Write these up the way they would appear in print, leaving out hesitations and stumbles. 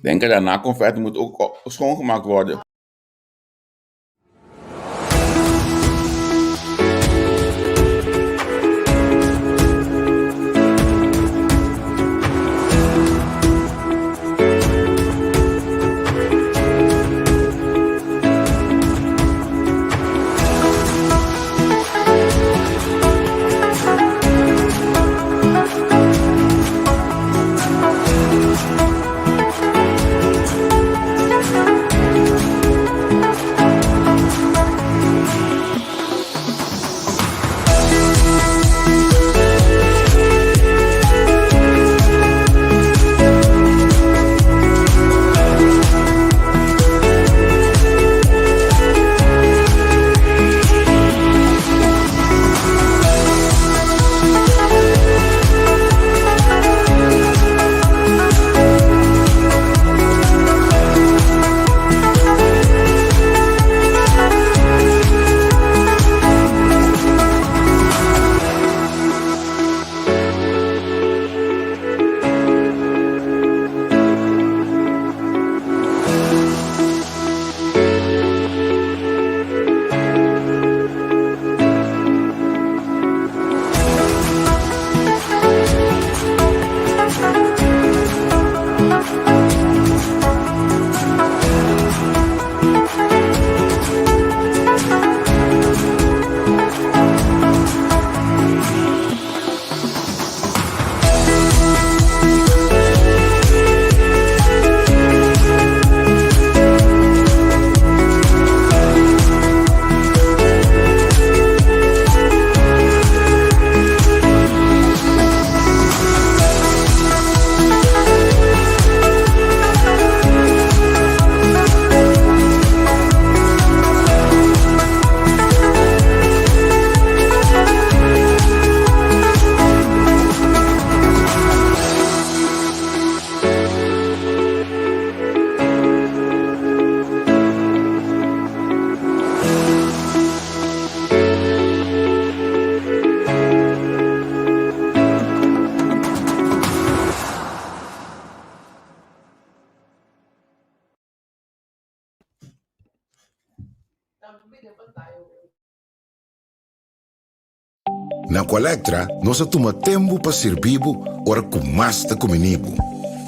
Denken daarna confetti moet ook schoongemaakt worden. Na Colectra, nós tomamos tempo para servir ora com mais da comunibo.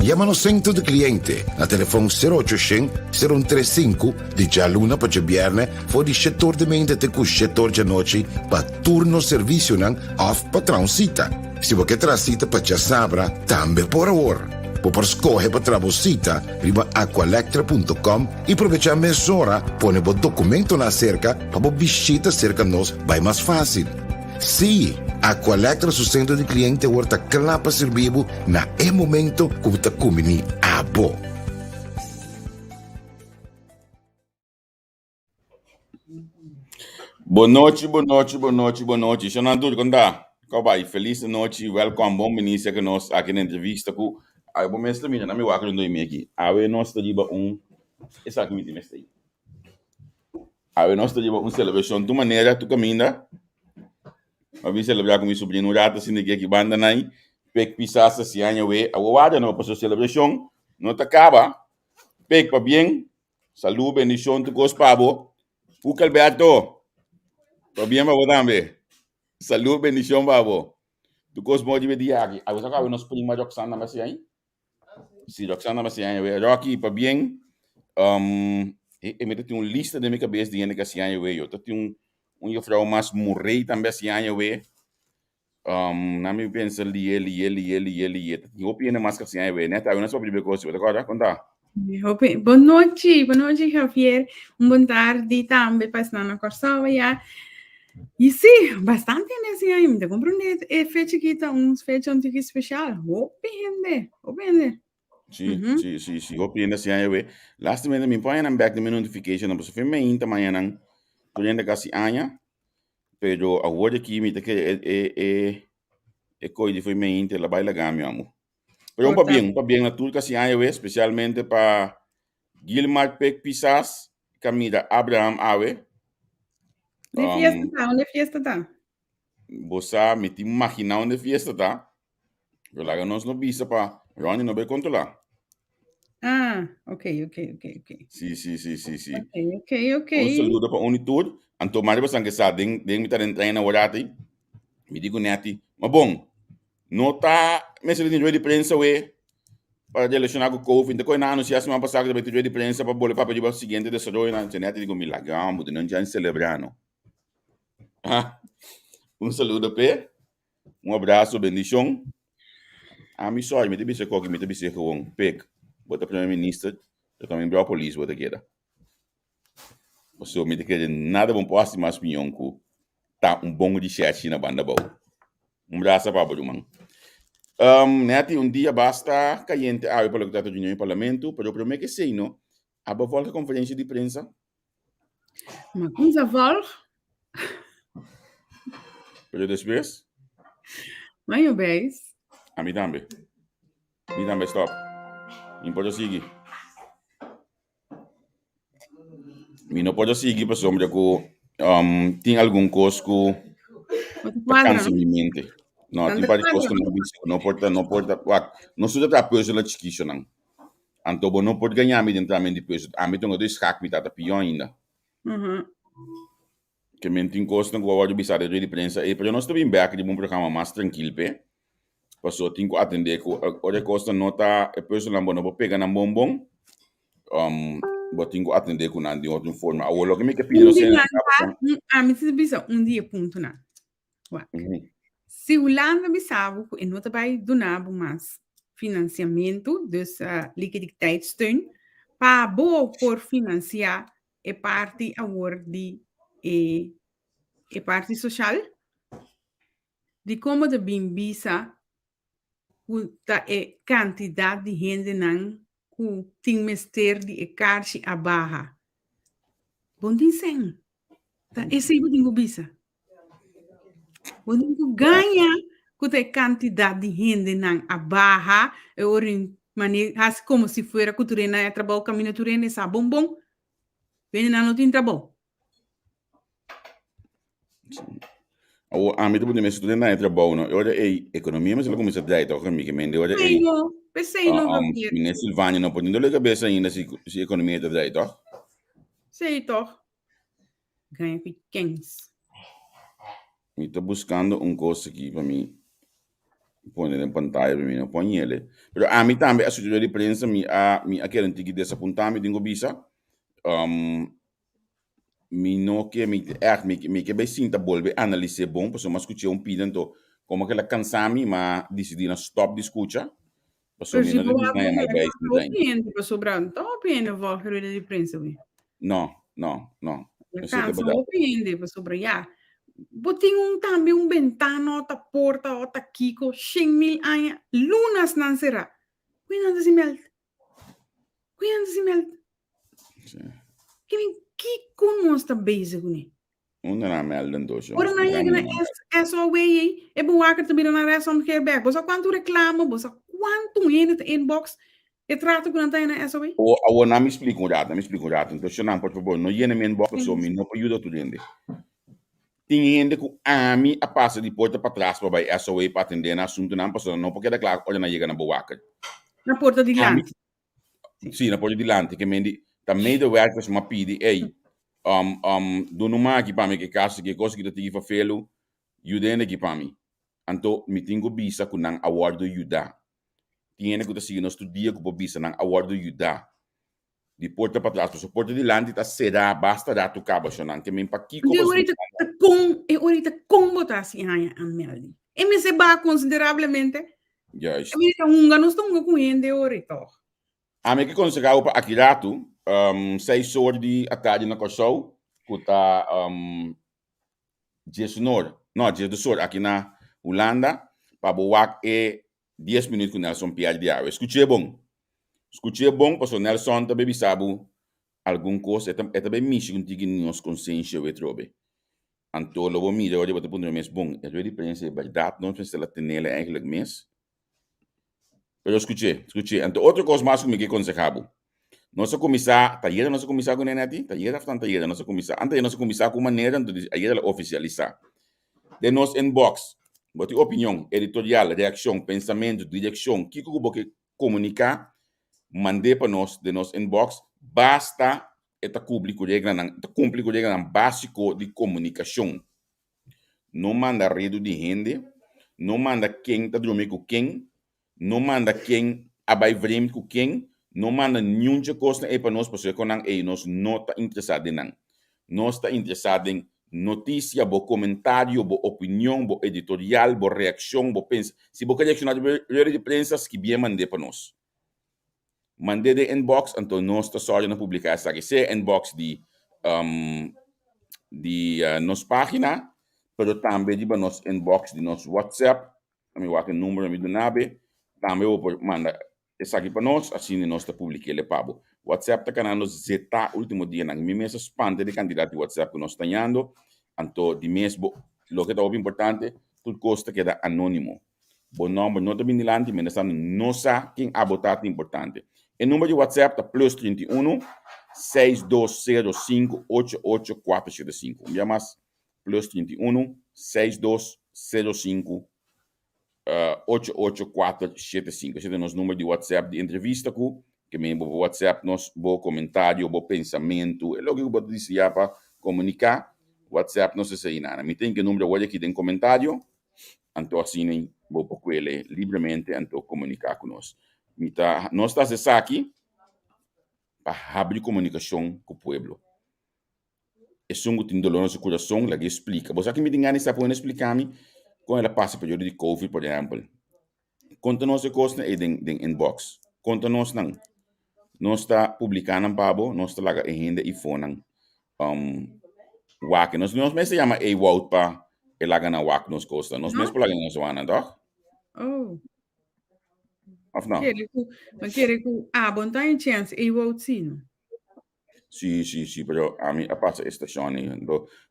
Llama no centro de cliente na telefone 0800 035 de jaluna para viernes for de setor de mente até com setor de noite para turno serviço não off para transita. Se você transita para já sabra, também por hora. Por escolher para trabalhar, riba aqualectra.com e aproveitar a mesura, põe o documento na cerca para visita cerca nós vai mais fácil. Sim, Aqualectra, su centro de cliente, horta clapa servibo na e momento como está comini abo. Boa noite, boa noite, boa noite, boa noite. Xanadu, conta. Vai, feliz noite, welcome, bom ministro que nós aqui na entrevista com a bom mestre minha, na minha wacro do aqui. Awe nós está diba essa aqui me mestre. Awe nós está diba celebração de maneira tu caminha. A vi celebrar com meu sobrinho rata assim que banda nai, pek pisasa si anya we, a wada no passo celebração, não te acaba. Pek pa bien. Salud, bendición tu cos pavo. Puca Alberto. Pa bien pa tambe. Salud, bendición pavo. Tu cos modi dia aqui. A você acaba nos prima Roxana mas aí. Si Roxana mas aí we. Rocky pa bien. Me tem lista de minha cabeça de que assim aí we. Eu tenho juffrouw mas Murray também assim aí we. Na me pensa ele. Eu opino mais que assim aí we, né? Tá, eu não sou primeiro coisa, tá agora conta. Boa noite, Javier. Boa tarde também para estar na Corsava. E sim, bastante nesse aí. Me compreende? É fecha que tá fecha um tique especial. Opende. Sim. Opino assim aí we. Last minute me põe na back de notification, não posso me inta manhã não. Tu ainda kasi anya. Pero a word aqui me que coisa foi me inta la baila gami amo. Pero pa bien na tudo kasi anya we, especialmente para Gilmar Pek Pisas, Camila Abraham Awe. Onde fiesta tá? Você me te imaginar onde fiesta tá? Eu lá nós não bisa para Ronnie não vai controlar. Ah, ok. Sim. Ok. Un saludo para Unitur. Anto mari ba sang sa ding mi ta den na warati. Mi digo neti. Ma bom. Nota mesmo de de prensa we para relacionar com o COVID. Então, na anunciar semana passada que de prensa para bolear para o seguinte de soroi na internet digo milagão, mas não já celebrando. Un saludo pe. Um abraço, bendição. A mi sorry, me te bise koki, me te bise gewoon pek. Bota primeiro-ministro, eu também brau polícia bota queda. So, me te quede nada bom posse mais pinhão com tá bom de chat na banda boa. Abraço para o man. Neti, dia basta caliente a para o que está em parlamento, pero primeiro que sei, não? A volta conferência de prensa. Mas coisa volta. Pero depois? Mas bem. A mim também. Me também stop. Não pode seguir. Me não pode seguir para sombra que tem algum coisa que cansa minha mente. Não, tem para coisa que não pode, não se dá para a discussão não. Então, não pode ganhar me dentro de depois. A mim tem que descacar me tá pior ainda. Que me tem coisa que eu vou bisar de prensa e para nós também back de programa mais tranquilo, pe. Passou tem que atender que outra coisa não tá a pessoa não pode pegar na bombom. Tenho que atender com de outra forma. A logo me que pediu a mim se bisa dia ponto na. Se o landa bisabo e não vai donar mais financiamento, dus liquiditeitssteun, para boa por financiar a parte de e parte social, de como de bimbisa a quantidade de gente não que tem mester de caixa a barra. Bom dizem, esse é o que bisa. Quando ganha com a quantidade de gente não a barra, é como se fosse que tu na trabalho caminho tu rena essa bom, vem na não tem trabalho. A mim também me estuda na trabalho, não. Eu olhei economia, mas ela começa a dar então comigo, mas eu olhei. Pensei no Minha Silvânia não pode não cabeça ainda se economia está daí, tá? Sei toch. Ganha pequenos. Eu estou buscando coisa aqui para mim. Põe na pantalla para mim, não põe ele. Mas a mim também a assessoria de prensa me aquele antigo desapontar me tenho bisa. Me não que me que bem sinta bolbe análise bom, porque eu escutei pedido como que ela cansame, mas decidi stop de escuta. Porque me não ganha mais bem. Opinião para sobrar, então opinião vou querer de prensa vi. Não. Cansa opinião para sobrar já. Botinho também ventana, outra porta, outra kiko, 100.000 anos, lunas não será. Cuidado se melt. Que como está bezig né? Não é melden dus. Ora na chega é só way é bom que também na reação que é back. Você quanto reclama, você quanto inbox e trata com a na SOE? O não me explica um rato. Então se não por favor, não ia na minha inbox só me não ajuda tudo ainda. Tem gente que a mim a passa de porta para trás para vai SOE para atender na assunto não passou não porque da claro olha na chega na boa. Na porta de lante. Sim, na porta de lante que me também do werkers maar pidi do no aqui para mim que caso que coisa que te tive felo yudene aqui para mim anto me tenho bisa com nang award do yuda tiene que seguir nosso dia com bisa nang award do yuda de porta para trás so porta de lande tá será basta dar tu cabo chonan que me empaqui como ahorita com botar assim a merda e me se ba consideravelmente yes ahorita não estou com ele ahorita a me que conseguiu para aqui rato 6 horas de tarde na Corsol, que está dia do Sul, aqui na Holanda, para boar 10 minutos com Nelson Pierre de água. Escutei bom, porque o Nelson também sabe alguma coisa, é também misto contigo nos consciência e trobe. Então, eu vou mirar, eu vou te pôr mais bom, é de pensa, verdade, não pensa ela tem ela eigenlijk mesmo. Mas eu escutei. Então, outra coisa mais que me aconselhava. Nossa comissária, taller nossa comissária com neneti, taller aftan taller nossa comissária, ante nossa comissária com maneira de ayer oficializar. De nos inbox, bote opinião, editorial, reação, pensamento, direção, que que comunicar, mande para nós de nos inbox, basta eta público regra básico de comunicação. Não manda redo de gente, não manda quem está dormindo com quem, não manda quem abai vreemd com quem, não manda nenhuma coisa para nós, porque nós não está interessado em nada. Nós está interessado em notícia, bo comentário, bo opinião, bo editorial, bo reação, bo pensa. Se você reaccionar de prensa, que bem mande para nós. Mande de inbox, então nós está só na publicar essa que se inbox de nossa página, pero também de nos inbox de nosso WhatsApp, também o número do nabe, também vou mandar essa aqui para nós, assim nós está publicando ele pabo. WhatsApp está canando zeta último dia na minha mesa expande de candidato de WhatsApp que nós está ganhando, então de mesmo lo que está importante, tudo custa queda anônimo. Bom nome não está bem dilante, mas não sabe quem a botar importante. O número de WhatsApp está plus 31 6205 88475. Um mais plus 31 6205 88475. Esse é o nosso número de WhatsApp de entrevista que me o WhatsApp nos bo comentário, bo pensamento, é logo que eu vou dizer para comunicar. WhatsApp não se sei nada. Me tem que número olha aqui tem comentário, então assim vou pouco ele livremente então comunicar conosco. Nós estamos aqui para abrir comunicação com o povo. É um que tem dolor no seu coração, lá que explica. Você aqui me tem ganas de poder explicar-me como ela passa o período de COVID, por exemplo. Conta-nos a coisa em inbox. Conta-nos não. Nós está publicando pabo, nós está lá em renda e fone wak. Nós mesmo se chama e-vote para elaga na wak nos costa. Nós mesmo lá nos wana, toch? Oh. Of não? Quer que bom tá em chance e-vote sim. Sí, pero a mí pasa esta shoni.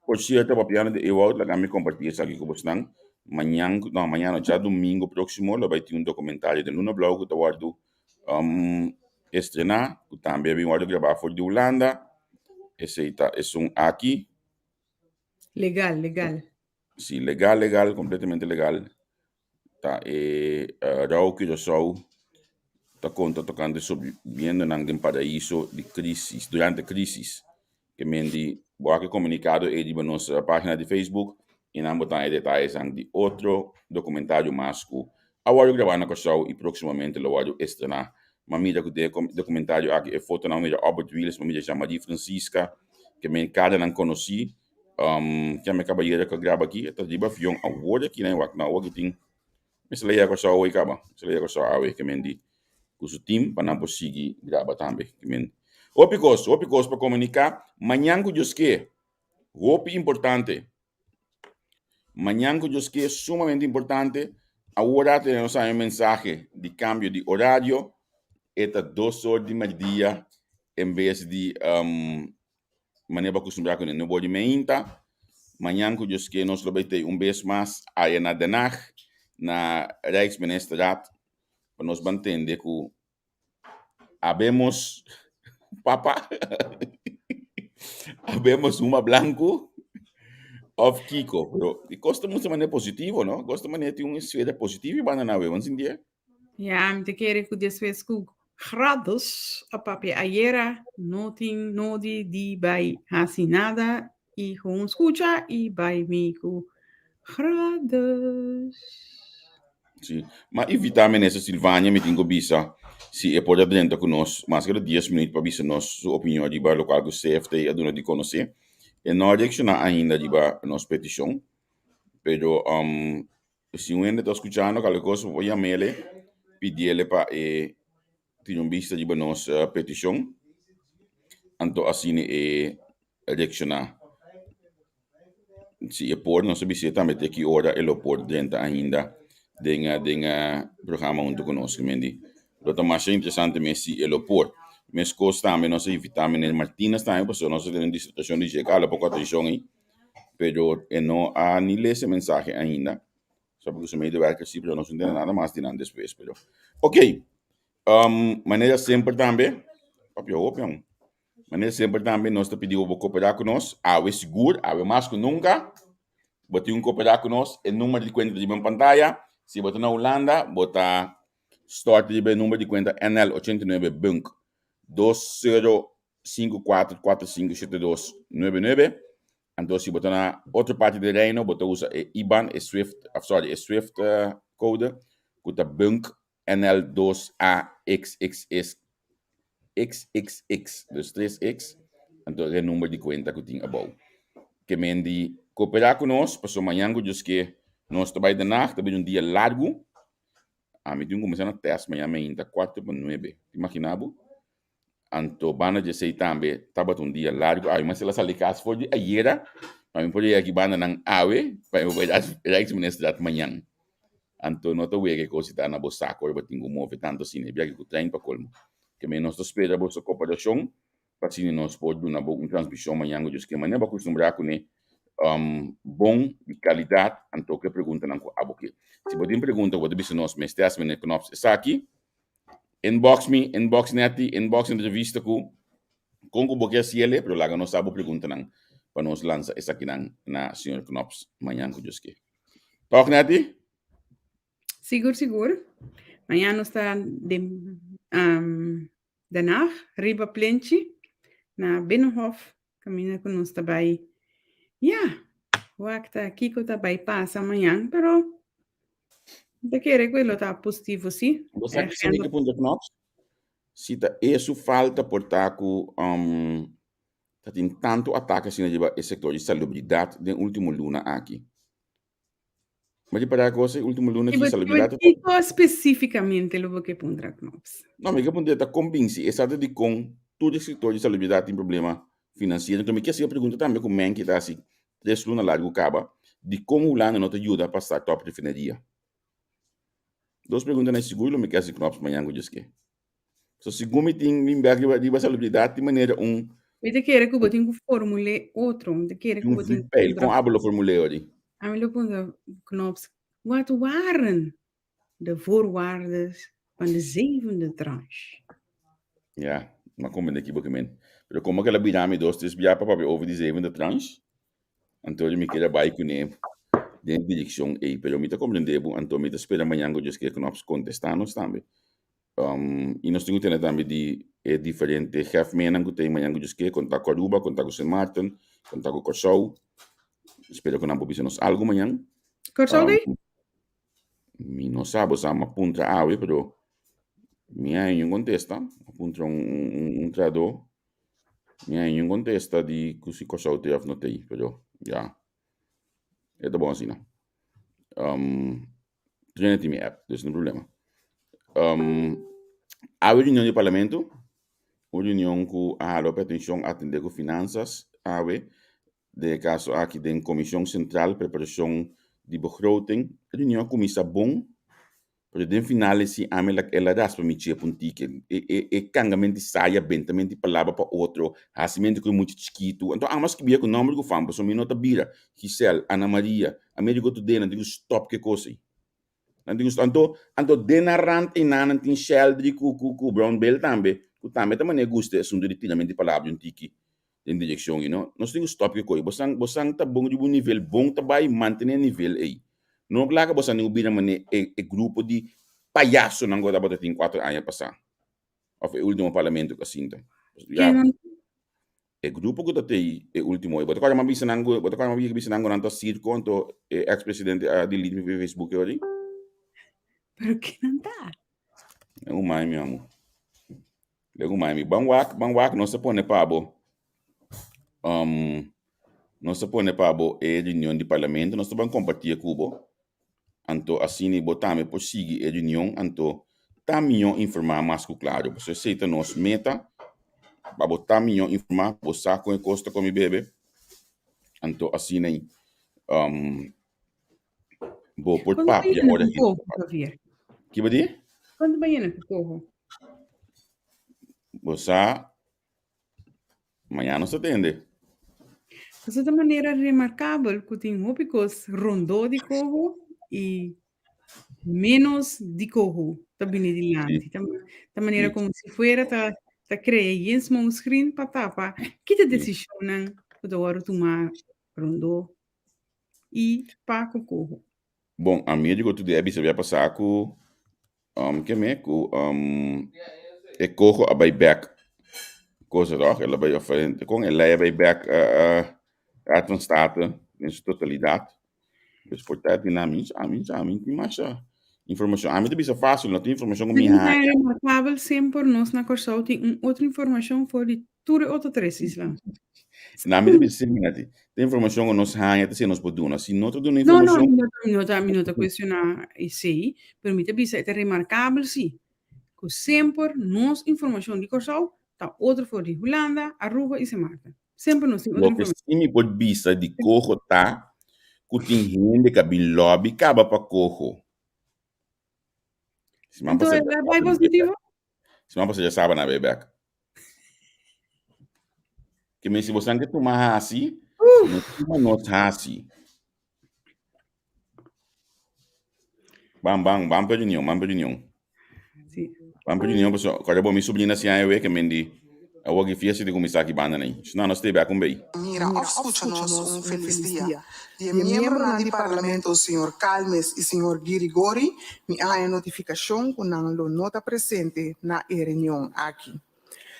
Por cierto, papiano de e-vote la me compartir essa aqui com vocês. Mañana já domingo próximo, vai ter documentário de Luna Blog que tá guardo estrenar, que também vem guardo gravar fora de Holanda. Esse é aqui. Legal. Sim, legal, completamente legal. Tá, Raul Curaçao está tocando sobre viendo nang paraíso de crisis, durante a crisis. Que mendi, boa comunicado e de nossa página de Facebook, e não botar detalhes de outro documentário mais que agora gravar na Curaçao e proximamente lo vou estrenar. Mamida que de documentário aqui é foto na mídia Albert Willis, mamida chama Maria Francisca, que me cada não conheci, que a minha cabalheira que grava aqui, está de bafião agora aqui, né, na hora que tem, mas leia a Curaçao e acaba, se leia a Curaçao e que mendi, com o time para não conseguir gravar também, que mendi. Opicos para comunicar, amanhã que Deus quer, importante. Amanhã que Deus quer, sumamente importante. Agora temos um mensagem de cambio de horário, eta 2 horas de meio-dia, em vez de maneira acostumada com o novo de meia. Amanhã que Deus quer, nós vamos ter vez mais aí na Den Haag, na Rijksministeriat, para nós entender que habemos papa, habemos uma branco of Kiko, pero gosta muito de maneira positiva, não? Gosta de maneira de uma esfera positiva e banana vamos em dia. Ja, me te quer que desfez com grados a papel ayer no di by assinada e com escucha e by me com grados. Sim, mas evitar nessa Silvânia me tenho bisa se é por dentro com nós, mas cada 10 minutos para bisa nossa opinião de bar local que CFT a dona de conhecer e não reaccionar ainda de bar nossa petição, pero se um ainda está escutando qualquer coisa vou chamar ele, pedir ele para ter vista de nossa petição, então assim reaccionar. Se é por nossa visita também tem que hora ele por dentro ainda dengan programa untuk conosco, mendi. Lo mais interessante messi é o por. Mas costa também nós vitamina Martínez também, porque nós temos uma situação de chegar a pouco atenção aí, pero não há nem esse mensagem ainda. Só porque o meio de werk assim, pero nós não temos nada mais de nada depois, pero. Ok, maneira sempre também, papi opião. Mas sempre também nós te pedimos para cooperar conosco, awe seguro, awe mais que nunca. Bota cooperar conosco, o número de conta de pantalla. Se você na Holanda, bota start de número de conta NL89 Bank 2054457299. Então, se você na outra parte do reino, você usa IBAN, Swift code, que Bank NL2AXXS XXX, dus 3X, então é o número de conta que tem above. Que mendi cooperar conosco, passou amanhã, que nós trabalhamos de nacht, também dia largo. Me tenho começado a teste, amanhã ainda 4:09. Imaginava? Então, bana de sei também, estava dia largo. Mas ela sali casa foi de ayer, mas eu podia aqui bana nang awe, para eu poder realizar ministrar amanhã. Então, não estou vendo que coisa está na bolsa, agora eu tenho mover tanto assim, eu vou trein para colmo. Que me nós espera a cooperação, para assim nós podemos uma transmissão amanhã, que maneira para acostumar com bom de qualidade, então que pergunta não abo que. Se você pergunta, você bisa nós, mas teste me knops está aqui. Inbox neti, inbox entrevista com o boque ciele, pero lá nós abo pergunta não para nós lança essa aqui na senhor Knops amanhã que diz que. Talk neti? Seguro. Amanhã nós está danach, Riba Plenchi, na Binnenhof, caminha com nós também. Wakta Kiko também passa amanhã, pero de querer que ele tá positivo, sim. Você sabe que ponto Knops? Se isso falta por taco, tem tanto ataque assim no setor de salubridade no último luna aqui. Mas para você, último luna de salubridade. Kiko especificamente o que pondrá Knops. Não, mas que ponto está convence, exato de com todo setor de salubridade tem problema financeiro. Então, me quer a pergunta também com o que está assim, 3 luna largo acaba, de como o lana não te ajuda para estar top de refineria. 2 perguntas na seguro, me quer assim Knops amanhã que diz que. So, segundo me tem de salubridade de maneira Ele quer que eu bote um formule outro, ele quer que eu bote um com ablo formulaire. A mim lo Knops, wat waren de voorwaarden van de 7e tranche? Ja, maar kom ik hier men. Pero como que la birame dos tres via para over die 7e tranche. Então me queda vai com de direção aí, pero me tá compreendendo, então me tá esperando amanhã que eu que Knops contestar-nos também. E nós temos também de diferente chefe menan que tem amanhã que contar com Aruba, contar com St. Martin, contar com Corsou. Espero que não nos algo amanhã. Corsou daí? Mi não sabe, se uma punta ave, pero minha não contesta, punta trador. Minha não contesta de que se Corsou tem ou não tem, pero já. É bom assim, não. Trinity me app, dus não problema. A reunião de parlamento, a reunião que a atenção atender com finanças, de caso aqui da Comissão Central, preparação de begroting, reunião comissa bom, pero den finale se ela raspa me tinha pontique, cangamento saia bentamente palavra para outro, rascimento com muito chiquito, então amas que bia com nome do fam, pessoa me nota bira, Gisele, Ana Maria, a médico tu dena, digo stop que coisa. Anto denarant inanan tin shell de ku brown belt também, ku também também gusta assunto de tinamento de palavra um tiki em direção, nós temos stop que coi, bosang tá bom de um nível bom tá vai manter nível aí. Não claro que bosang não bira mane grupo de palhaço não gosta bota tem 4 anos passar. Of o último parlamento que assim tá. Grupo que tá tem o último, bota cara mais bisa nango, bota cara mais bisa nango nanto circo anto ex-presidente delete no Facebook ali. Pero que não tá? É um mai, meu amor. É um mai. Bangwak, não se põe para bo. Não se põe para bo a reunião de parlamento, nós estamos compartilhando Cuba. Então, assim, botamos por seguir a reunião, então, tá melhor informar mais claro. Você aceita nos meta, para botar melhor informar, você com a costa como bebê. Então, assim, vou por papo e agora. Que vai dizer? Quando vai na Cocorro? Você amanhã não se atende. Mas de maneira remarcável que tem ópicos rondou de corro e menos de corro também de lante. Da maneira como se fuera tá te crea een small screen patapa, kita decisionan kudawaro tuma rondo e pa kokoho. Bom, a minha digo tudo é bisa vai passar com que me com e coco a bij back coisa toch ela bij of com ela bij back uit van staten in zijn totaliteit. Dus por tanto a mim tem mais informação. A mim também é fácil, não tem informação como Mas minha. é remarcável sempre nós na Corsau tem outra informação for de tudo outro três islas. Na mim também sim, né? Tem informação que nós há, se nós podemos, se não tem No, informação. minuta questiona e sim, permite bisa é remarcável sim. Que sempre nós informação de Corsau tá outra for de Holanda, Aruba e Semarca. Sempre nós tem outra Lo que informação. sim me pode bisa de coco tá, que tem gente que tem lobby acaba para coco. Se man Então, passa é bem positivo? se man passa já sabe na bebek. Que me se você não tomar assim, não toma assim. Bam para união. Sim. Bam para união, pessoal. Quando eu vou me subir assim aí, que mendi, eu vou que fiesta de começar aqui banda nem. Senão nós temos com bem. Mira, escúchanos feliz día. De miembro del Parlamento, señor Calmes y señor Girigori, me hay notificación con la nota presente na reunión aquí.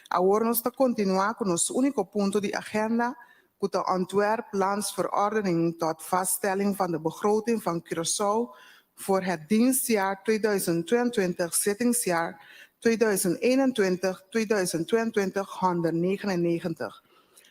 Ahora nos está continuar con nuestro único punto de agenda, que de ontwerpplansverordening tot vaststelling van de begroting van Curaçao voor het dienstjaar 2022, zittingsjaar 2021-2022, 199.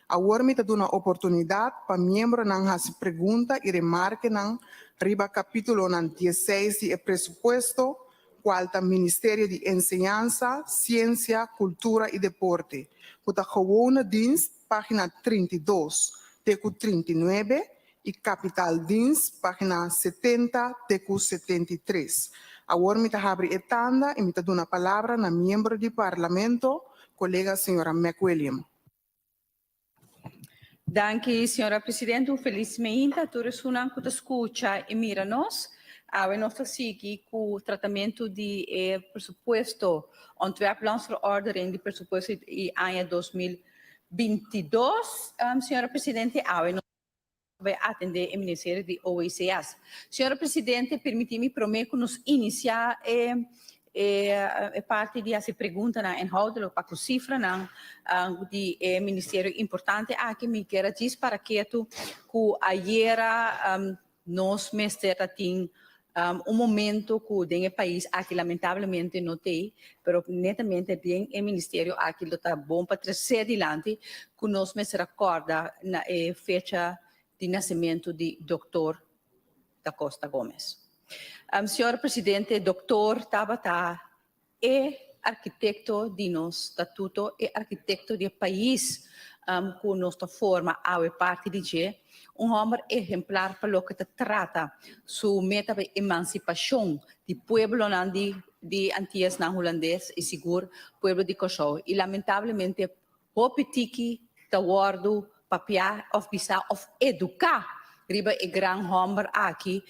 Me dá uma oportunidade para membro não fazer pergunta e remarque não riba capítulo 16 de presupuesto, qual está Ministério de Enseñanza, Ciência, Cultura e Deporte. Puta gewone dienst, página 32, tecu 39 e capital dienst, página 70, tecu 73. Agora me dá abre etanda e me dá uma palavra na membro do Parlamento, colega senhora McWilliam. Danke, signora Presidente. Felizmente, todos una que escucha e mira-nos. A nossa sigue com o tratamento de presupuesto, ontwerpplansverordening de presupuesto e ano 2022. Senhora Presidente, vai atender o Ministério de OECS. Senhora Presidente, permita-me prometer que nos iniciar parte de essa pergunta na inhoudelijk para a cifra na de Ministério importante aqui me quero dizer para que tu que ayer nós mestre tem momento que o país aqui lamentavelmente não tem, pero netamente tem o Ministério aqui está bom para trazer adiante que nós mestre recorda na fecha de nascimento de Dr. da Costa Gomes. Senhor Presidente, Dr. Tabata é arquiteto de nosso estatuto, é arquiteto do país com nossa forma a parte de G, homem exemplar para o que trata sua meta de emancipação do povo de Antillas na holandês e seguro povo de Curaçao. E lamentavelmente, o petiki da guardo papiar of bisa of educar riba e gran homem aqui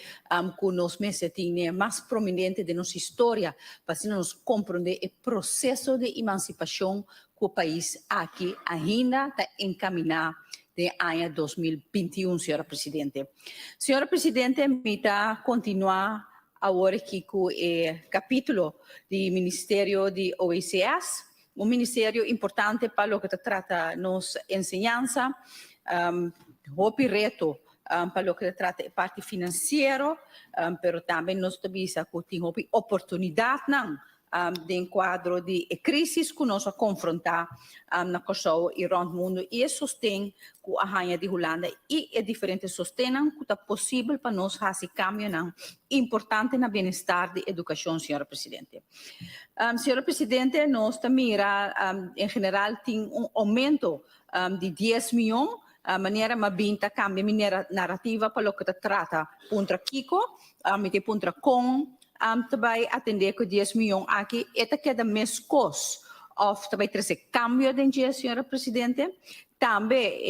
que nós mesmos temos mais prominente de nossa história para nos compreender o processo de emancipação que o país aqui ainda está encaminhado de ano 2021, senhora Presidente. Senhora Presidente, me está continuar agora aqui com o capítulo do Ministério de OECS, um ministério importante para o que trata nossa ensinança, o reto para o que trata a parte financeira, mas também nós temos que ter oportunidade de enquadro de crises que nós confrontamos na Curaçao e rond o mundo e sustém que a rainha de Holanda e diferentes sustenam que é possível para nós fazer cambio importante no bem-estar de educação, senhora Presidente. Senhora Presidente, nós também em geral tem aumento de 10 milhões maneira mabinta cambia minha narrativa para o que trata contra Kiko, mete contra com também atender com 10 milhões aqui, esta queda mais cos of também trazer cambio dentro da senhora Presidente, também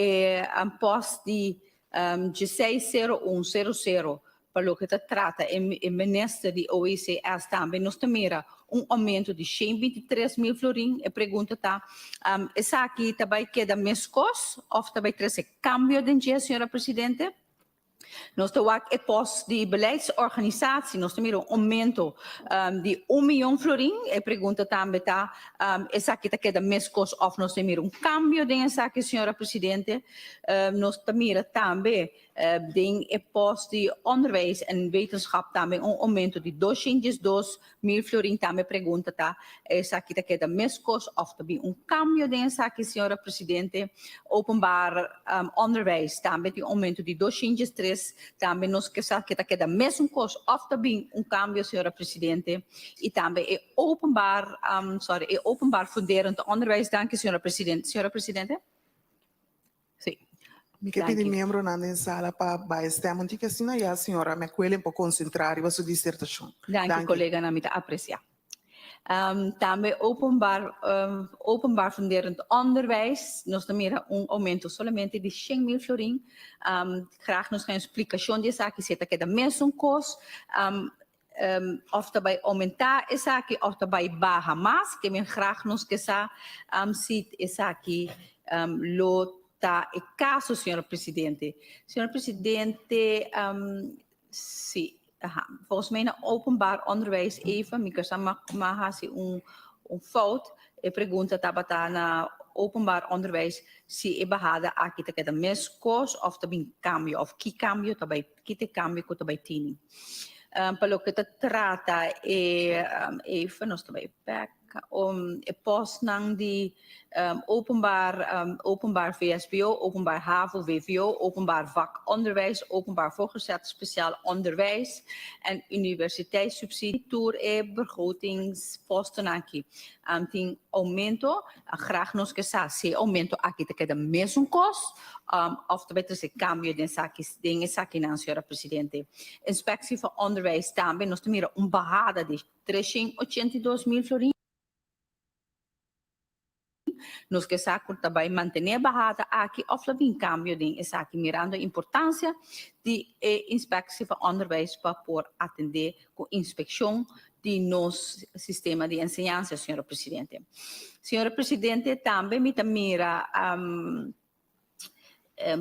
post de 160100 para o que trata o ministro de OECS também nos mira aumento de 123 mil florim. E pergunta tá, essa aqui também queda mescos ou também traz cambio de dia, senhora presidente? Nós temos a pós de beleidsorganisatie, nós temos aumento de 1 milhão florim. E pergunta também tá, essa aqui tá queda mescos ou nós temos cambio de essa aqui, senhora presidente? Nós temos também de pós de onderwijs en wetenschap também aumento de 202 mil florim. Também pergunta tá, essa aqui tá queda mescos ou também cambio de essa aqui, senhora presidente? Openbaar onderwijs também tem aumento de 203. Também nós que está mesmo cost of também cambio, senhora presidente. E também é openbaar, é openbaar funderend onderwijs. Dank u, senhora presidente. Senhora presidente? Sim. Que pedi membro na sala para estar que assim a senhora McQuillan para concentrar em sua dissertação. Dank u, collega, na me apreciar. Também openbaar funderend onderwijs. Nós temos aumento somente de 100 mil florim. Graag nos gaan explicação disso aqui, se é da mesma coisa. Of também aumentar essa aqui, of também barra mais, que me graag nos que sa sit essa aqui lota e caso, senhora presidente. Senhora presidente, sim. Volgens mij naar openbaar onderwijs even, maar hasi fout. E pergunta tabata na openbaar onderwijs si e bahada aqui te queda mescos of também cambio of que cambio também que te cambio que também tini. Pelo que te trata even nós também back e pos nang di openbaar VSBO, openbaar HAVO, VVO, openbaar vakonderwijs, openbaar voortgezet speciaal onderwijs en universiteitssubsidie toer e begrotingsposten aqui. Tem aumento, graag nos que se aumento aqui te queda mesmo cost, of também ter cambio dessa aqui não, senhora presidente. Inspectie van onderwijs também, nós temos bahada de 382 mil florim. Nos que saco também manter barrada aqui of também cambio de essa aqui mirando a importância de inspectie van onderwijs para por atender com inspeção de nosso sistema de ensinança, senhora presidente. Senhora presidente, também me mira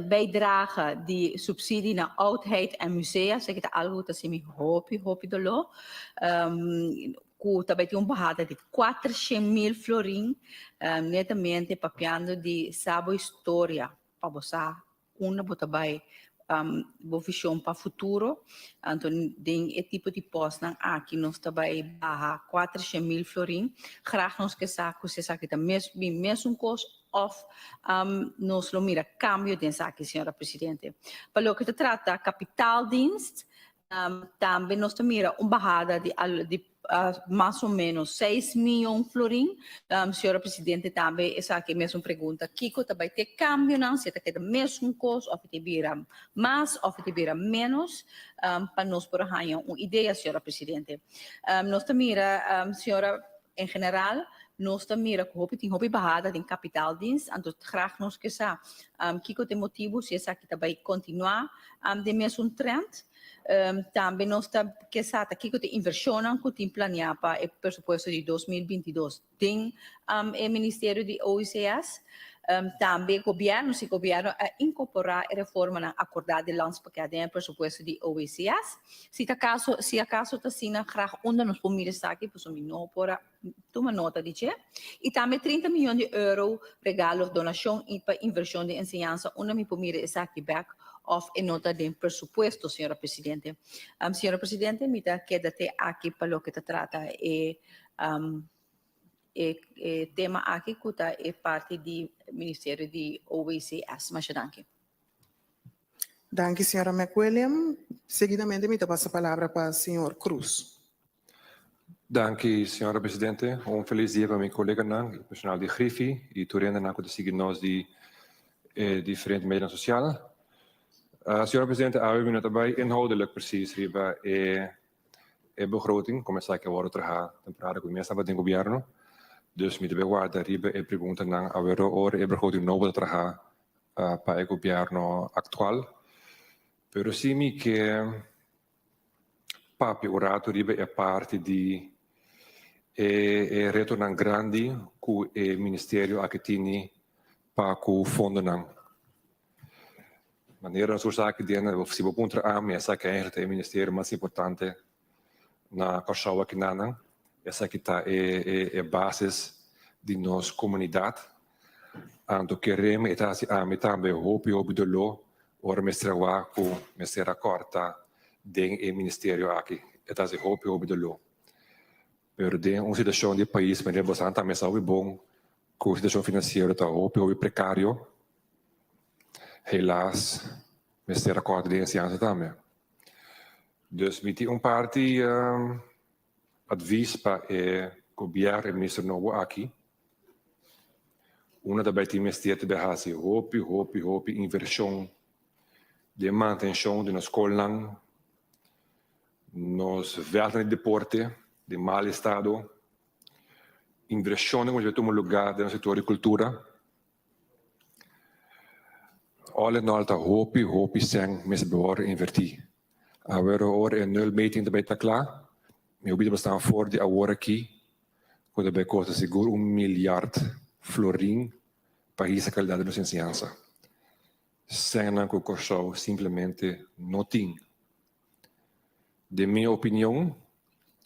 bijdrage die subsidie naar oudheid en musea, zeg het algo dat se me hopi dolo. Também tem barrada de 400 mil florim, netamente papiando de sabo história, para você, botabai, visão para futuro. Então, tem esse tipo de posta aqui, nós também barra 400 mil florim. Graag nos que saco, se sabe que mesmo cost of nos lo mira cambio de aqui, senhora presidente. Para o que se trata capitaldienst, também nós mira barrada de mais ou menos 6 milhões florim. Senhora presidente, também essa aqui mesmo pergunta, Kiko também tem cambio, não? Se tem mesmo custo, ou te vira mais, ou te vira menos, para nós por aí uma ideia, senhora presidente. Nós mira, senhora, em geral, nós mira que hopi bahada de capitaldienst, então graag nos que sa, Kiko tem motivo se essa aqui também continuar de mesmo trend. Também nós que sa aqui que tem inversão que tem planeado para o presupuesto de 2022 tem o Ministério de OECS. Também se governo a incorporar a reforma acordada de landspakket en presupuesto de OECS. Se acaso está sendo graag onder nos pomires aqui, por não por toma nota de che. E também 30 milhões de euro regalo donação para inversão de ensinança, onde me pomires aqui back of em nota de presupuesto, senhora presidente. Senhora presidente, me dá quédate aqui para o que te trata tema aqui que é parte do Ministério de OECS. Mas danke. Danke, senhora McWilliam. Seguidamente, me passa a palavra para o senhor Cruz. Danke, senhora presidente. Feliz dia para meu colega, o personal de Griffie, e Turenda, que seguir nós de diferentes media sociais. Senhora presidente, we hebben daarbij inhoudelijk precies riba begroting, como essa que agora traga temporada com minha do governo. Dus met de bewaarde riba pergunta na avero ora begroting novo traga para o governo actual. Pero sim que papi orato riba parte de e reto ng grandi ku e ministerio akitini pa ku fondo ng manera sursa que den si bo puntra am essa que é o ministério mais importante na Kosovo que nanang essa que tá é bases de nossa comunidade anto queremos eta si am também hope do lo or mestrawa ku mestra corta den e ministério aqui eta si hope do lo pero de uma situação de país mas é bastante mais bom com a situação financeira tá hope precário helaas mestre acordo de ciência também. Dus met die parte advies para o governo e ministro novo aqui. Uma da bem ministério de behasi hope inversão de manutenção de nos escolas, nos velten de deporte de mal estado, inversão no jeito lugar no setor de cultura. All in all, hope zijn met bewaren invertie. We horen een nulmeting erbij te klaar. We bestaan voor die award aqui. Quando bij kosten seguro 1 miljard florin para essa qualidade de ciência. Sem não que o Kosovo simplesmente não tem. De minha opinião,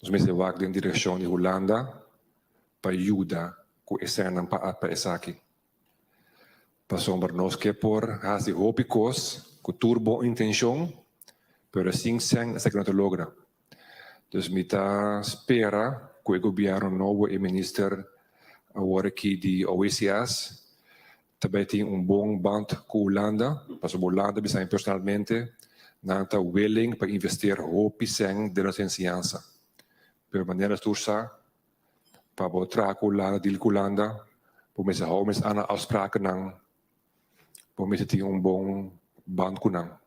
os meses vão em direção de Holanda para ajudar com esse ano para essa aqui. Passamos nós que por hace hópicos com turbo intenção, pero sem essa que não logra. Dus me tá espera que o governo novo e ministro agora aqui de OECS também tem bom band com Holanda, para a Holanda bisa personalmente não está willing para investir hopi sem de nossa ciência. Pero maneira tursa para botar com Holanda, deal com Holanda, para me saber mas ana afspraken não Pomit het bom banco não.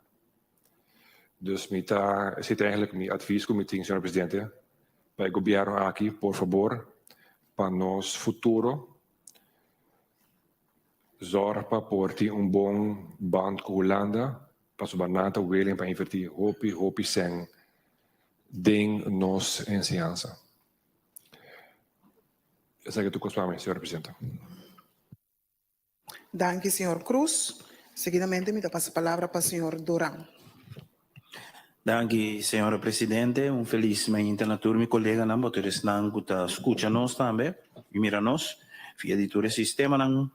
Dus zit eigenlijk mijn adviescomité, senhor presidente, para o governo aqui, por favor, para nós futuro, zorga por ter bom banco Holanda, para o banata willing para investir hopi sem ding nos em ciência. Essa é a tua questão, senhor presidente. Danke, senhor Cruz. Seguidamente, me passa a palavra para o senhor Duran. Danke, senhora presidente. Feliz manhã na turma, colega na motores na guta escuta nós também, e mira nós, via editor sistema não.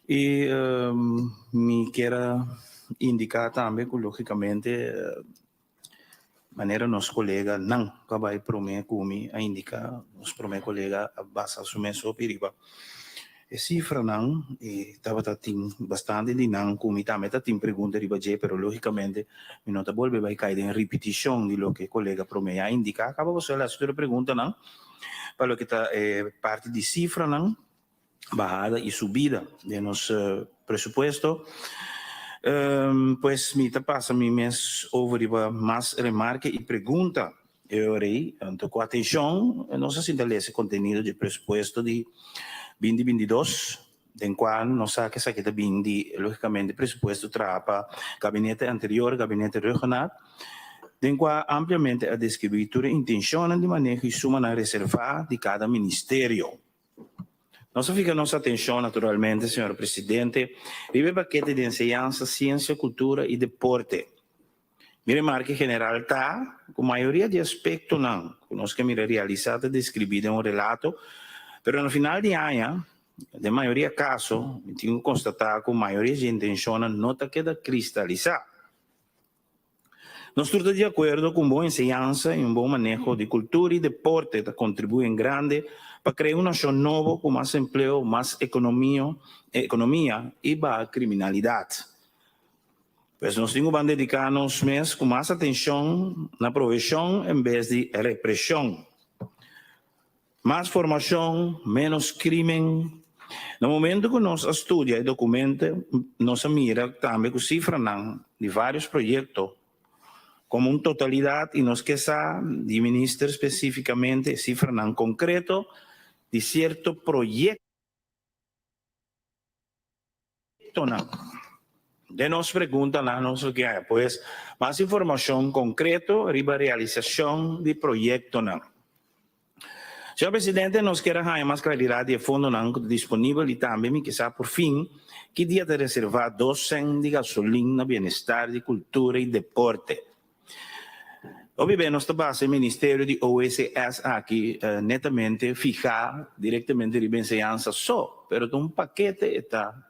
E me quero indicar também que logicamente maneira nos colega não vai prometer como a indicar nos prometer colega a base assumir sua periba. E cifra não e estava tatim bastante de não como também tatim pergunta riba je pero logicamente mi nota volve vai cair em repetição de lo que colega promete a indicar acaba você a sua pergunta não para lo que está parte de cifra não bajada e subida de nosso presupuesto pues me passa mi mês over riba mais remarque e pergunta eu orei então com atenção não se sinta esse conteúdo de presupuesto de 2022, em qual nós sabemos que também, logicamente, o presupuesto trapa gabinete anterior, gabinete regional, em qual ampliamente a descritura intenciona de manejo e suma na reserva de cada ministério. Nós fica nossa atenção, naturalmente, senhor presidente, vive paquete de enseñança, ciência, cultura e deporte. Mire, marque general está, com maioria de aspectos, não, nós que mira realizado, describido em relato, pero no final de ano, de maioria caso, tenho que constatar que a maioria de intenção não está queda cristalizada. Nós estamos de acordo com boa enseñança e bom manejo de cultura e deporte que contribuem grande para criar uma nação nova com mais emprego, mais economia e baixa criminalidade. Pois nós temos que dedicar-nos mais com mais atenção na prevenção em vez de repressão. Mais formação, menos crime. No momento que nós estudamos e documentamos, nós mira também com cifras de vários projetos, como uma totalidade, e nós queremos administrar especificamente cifras em concreto de certo projeto. De nos pergunta lá, nós o que é, pois, mais informação concreta sobre a realização de projeto. Señor presidente, nos queda más claridad de fondo disponível y también quizá por fin que día de reservar 200 de gasolina, bienestar, de cultura y deporte. Obviamente, nuestra base, el Ministerio de OSS aquí, netamente fija directamente de enseñanza pero un paquete está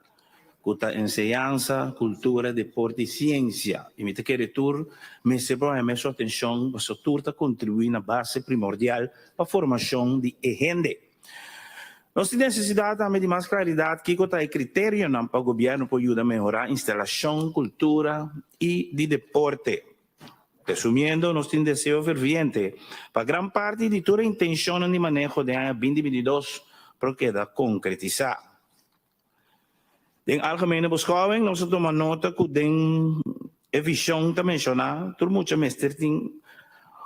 con enseñanza, cultura, deporte y ciencia. Y me te quiere tur, me se programa su atención, su turta contribuye a base primordial para formación de gente. Nós temos necessidade também de mais claridade que tem critério para o governo para ajudar a melhorar instalação, cultura e de deporte. Resumindo, nós temos desejo ferviente para grande parte de toda a intenção de manejo de ano 2022 para quedar concretizar. Em algemene beschouwing, nós tomamos nota que tem a visão de mencionar, todo mundo mestre tem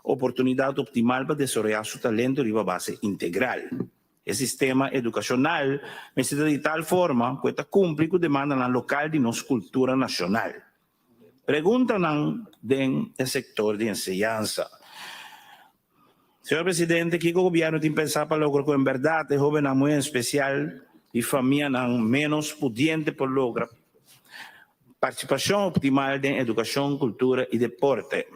oportunidade optimal para desenvolver seu talento de base integral. O sistema educacional necessita de tal forma que cumpre com a demanda local de nossa cultura nacional. Pergunta do setor de enseñanza. Senhor presidente, que o governo tem pensado para lograr que, em verdade, jovens muito especial e famílias menos pudientes por lograr participação optimal em educação, cultura e deporte.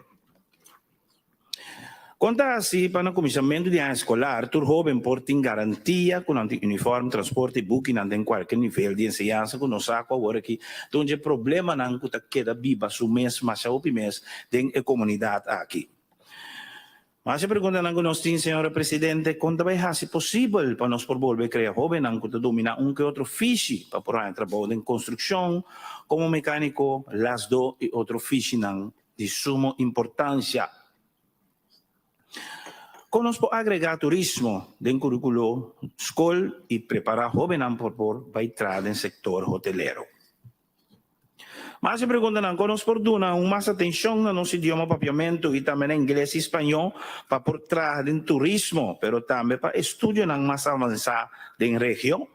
Conta assim para o comissionamento de ano escolar, todo jovem pode ter garantia com uniforme, transporte e booking em qualquer nível de enseñança que nós saco agora aqui, onde o problema não queda viva o mês, mas o mês da comunidade aqui. Mas a pergunta que nós temos, senhora presidente, quando vai ser possível para nós volver a criar jovens que dominar que outro ofício para por trabalho em construção, como mecânico, lasdo e outro ofício de suma importância. Conosco agregar turismo dentro do currículo escola e preparar jovens para entrar no setor hotelero. Mas a pergunta não conosco por dar mais atenção no nosso idioma papiamento e também em inglês e espanhol para por trás do turismo, mas também para estudo mais avançado da região.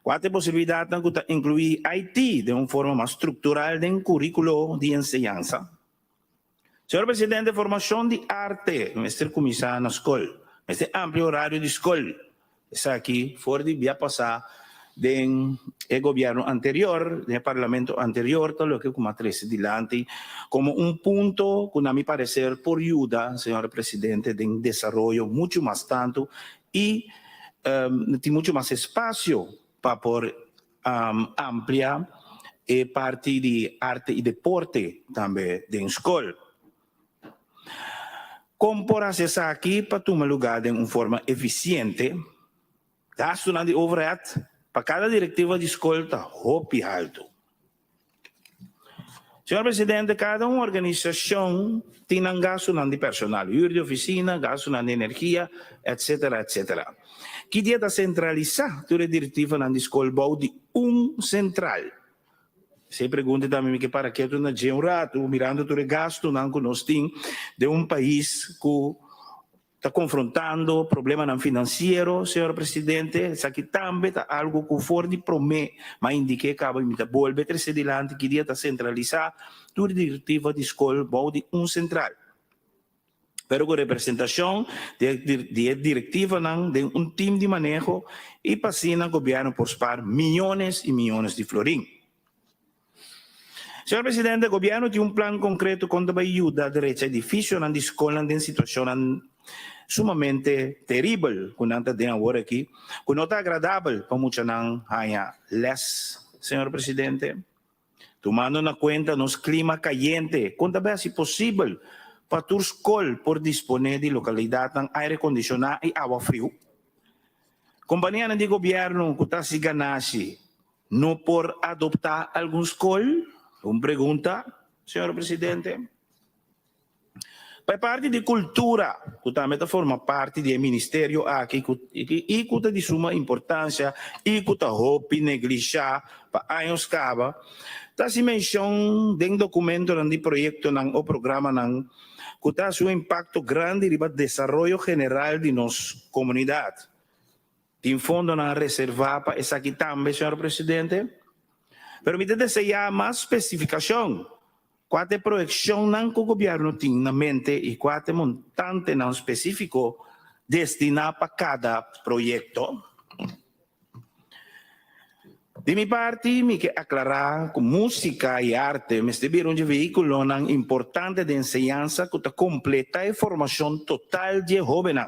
Qual a possibilidade de incluir IT de uma forma mais estrutural no currículo de enseñanza? Senhor presidente, formação de arte, mestre comissário na escola, este amplo horário de escola, está aqui fora de via passar do governo anterior, do parlamento anterior, todo que como 13 dilante, como ponto que, a mi parecer, por ayuda, senhor presidente, de desenvolvimento muito mais tanto e tem muito mais espaço para por ampliar a parte de arte e deporte também da escola. Como por acessar aqui para tomar lugar de uma forma eficiente, gasto na de overhead para cada diretiva de escola está hopi alto. Senhor presidente, cada uma organização tem um gasto de personal, de oficina, gasto de energia, etc, etc. Que dia da centralizar toda a diretiva na escola de central. Se pergunta também que para que tu na um rato mirando todo o gasto não que nós temos de país que está confrontando problema não financeiro, senhor presidente, isso aqui também está algo que for de promete, mas indique que acaba de volver a adelante que dia está centralizar toda a diretiva de escola de central. Pero com representação de diretiva de time de manejo e pasina o governo por spar milhões e milhões de florim. Senhor presidente, o governo tem plan concreto quando vai ajudar a direita difícil na escola em situação sumamente terrível, quando anda de agora aqui, quando está agradável para muitos não haya less, senhor presidente, tomando na conta nos clima caliente, quando vai ser possível para a escola por disponer de localidade com aire condicionado e água frio. Companhia de governo que está se ganhando, não por adoptar algum escola? Uma pergunta, senhor presidente. Para parte de cultura, que também forma parte do ministério aqui, e que de suma importância, e que está negligenciar para anos caba, está se menciona em documento de projeto o programa que está seu impacto grande no desenvolvimento geral de nossa comunidade. Tem fundo reservado para isso aqui também, senhor presidente. Permite desejar mais especificação. Qual é a projeção que o governo tem na mente e qual é o montante não específico destinado para cada proyecto. De mi parte, me que aclarar que música y arte me estuvieron de vehículo importante de enseñanza que completa y formación total de jóvenes.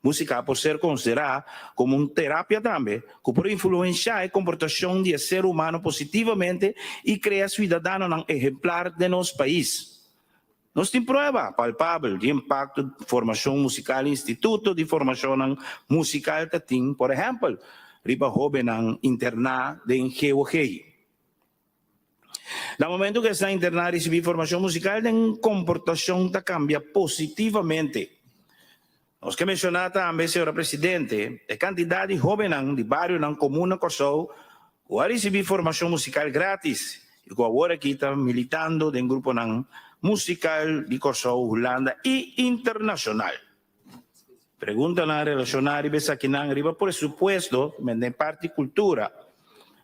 Música por ser considerada como una terapia también, que puede influenciar la comportación del ser humano positivamente y crear ciudadanos ejemplar de nuestro país. Nos tem prueba palpável de impacto de formação musical, Instituto de Formação Musical Tatim, por exemplo, riba jovem internar de GeoGei. No momento que está internado e recebe formação musical, a comportação cambia positivamente. Nós que mencionar também, senhora Presidente, a quantidade de jovens de bairro na comuna Corsou, que recebe formação musical grátis, e que agora aqui está militando em grupo musical de Corsou, Holanda e internacional. Pergunta na relacionada aqui na riba presupuesto, em parte cultura.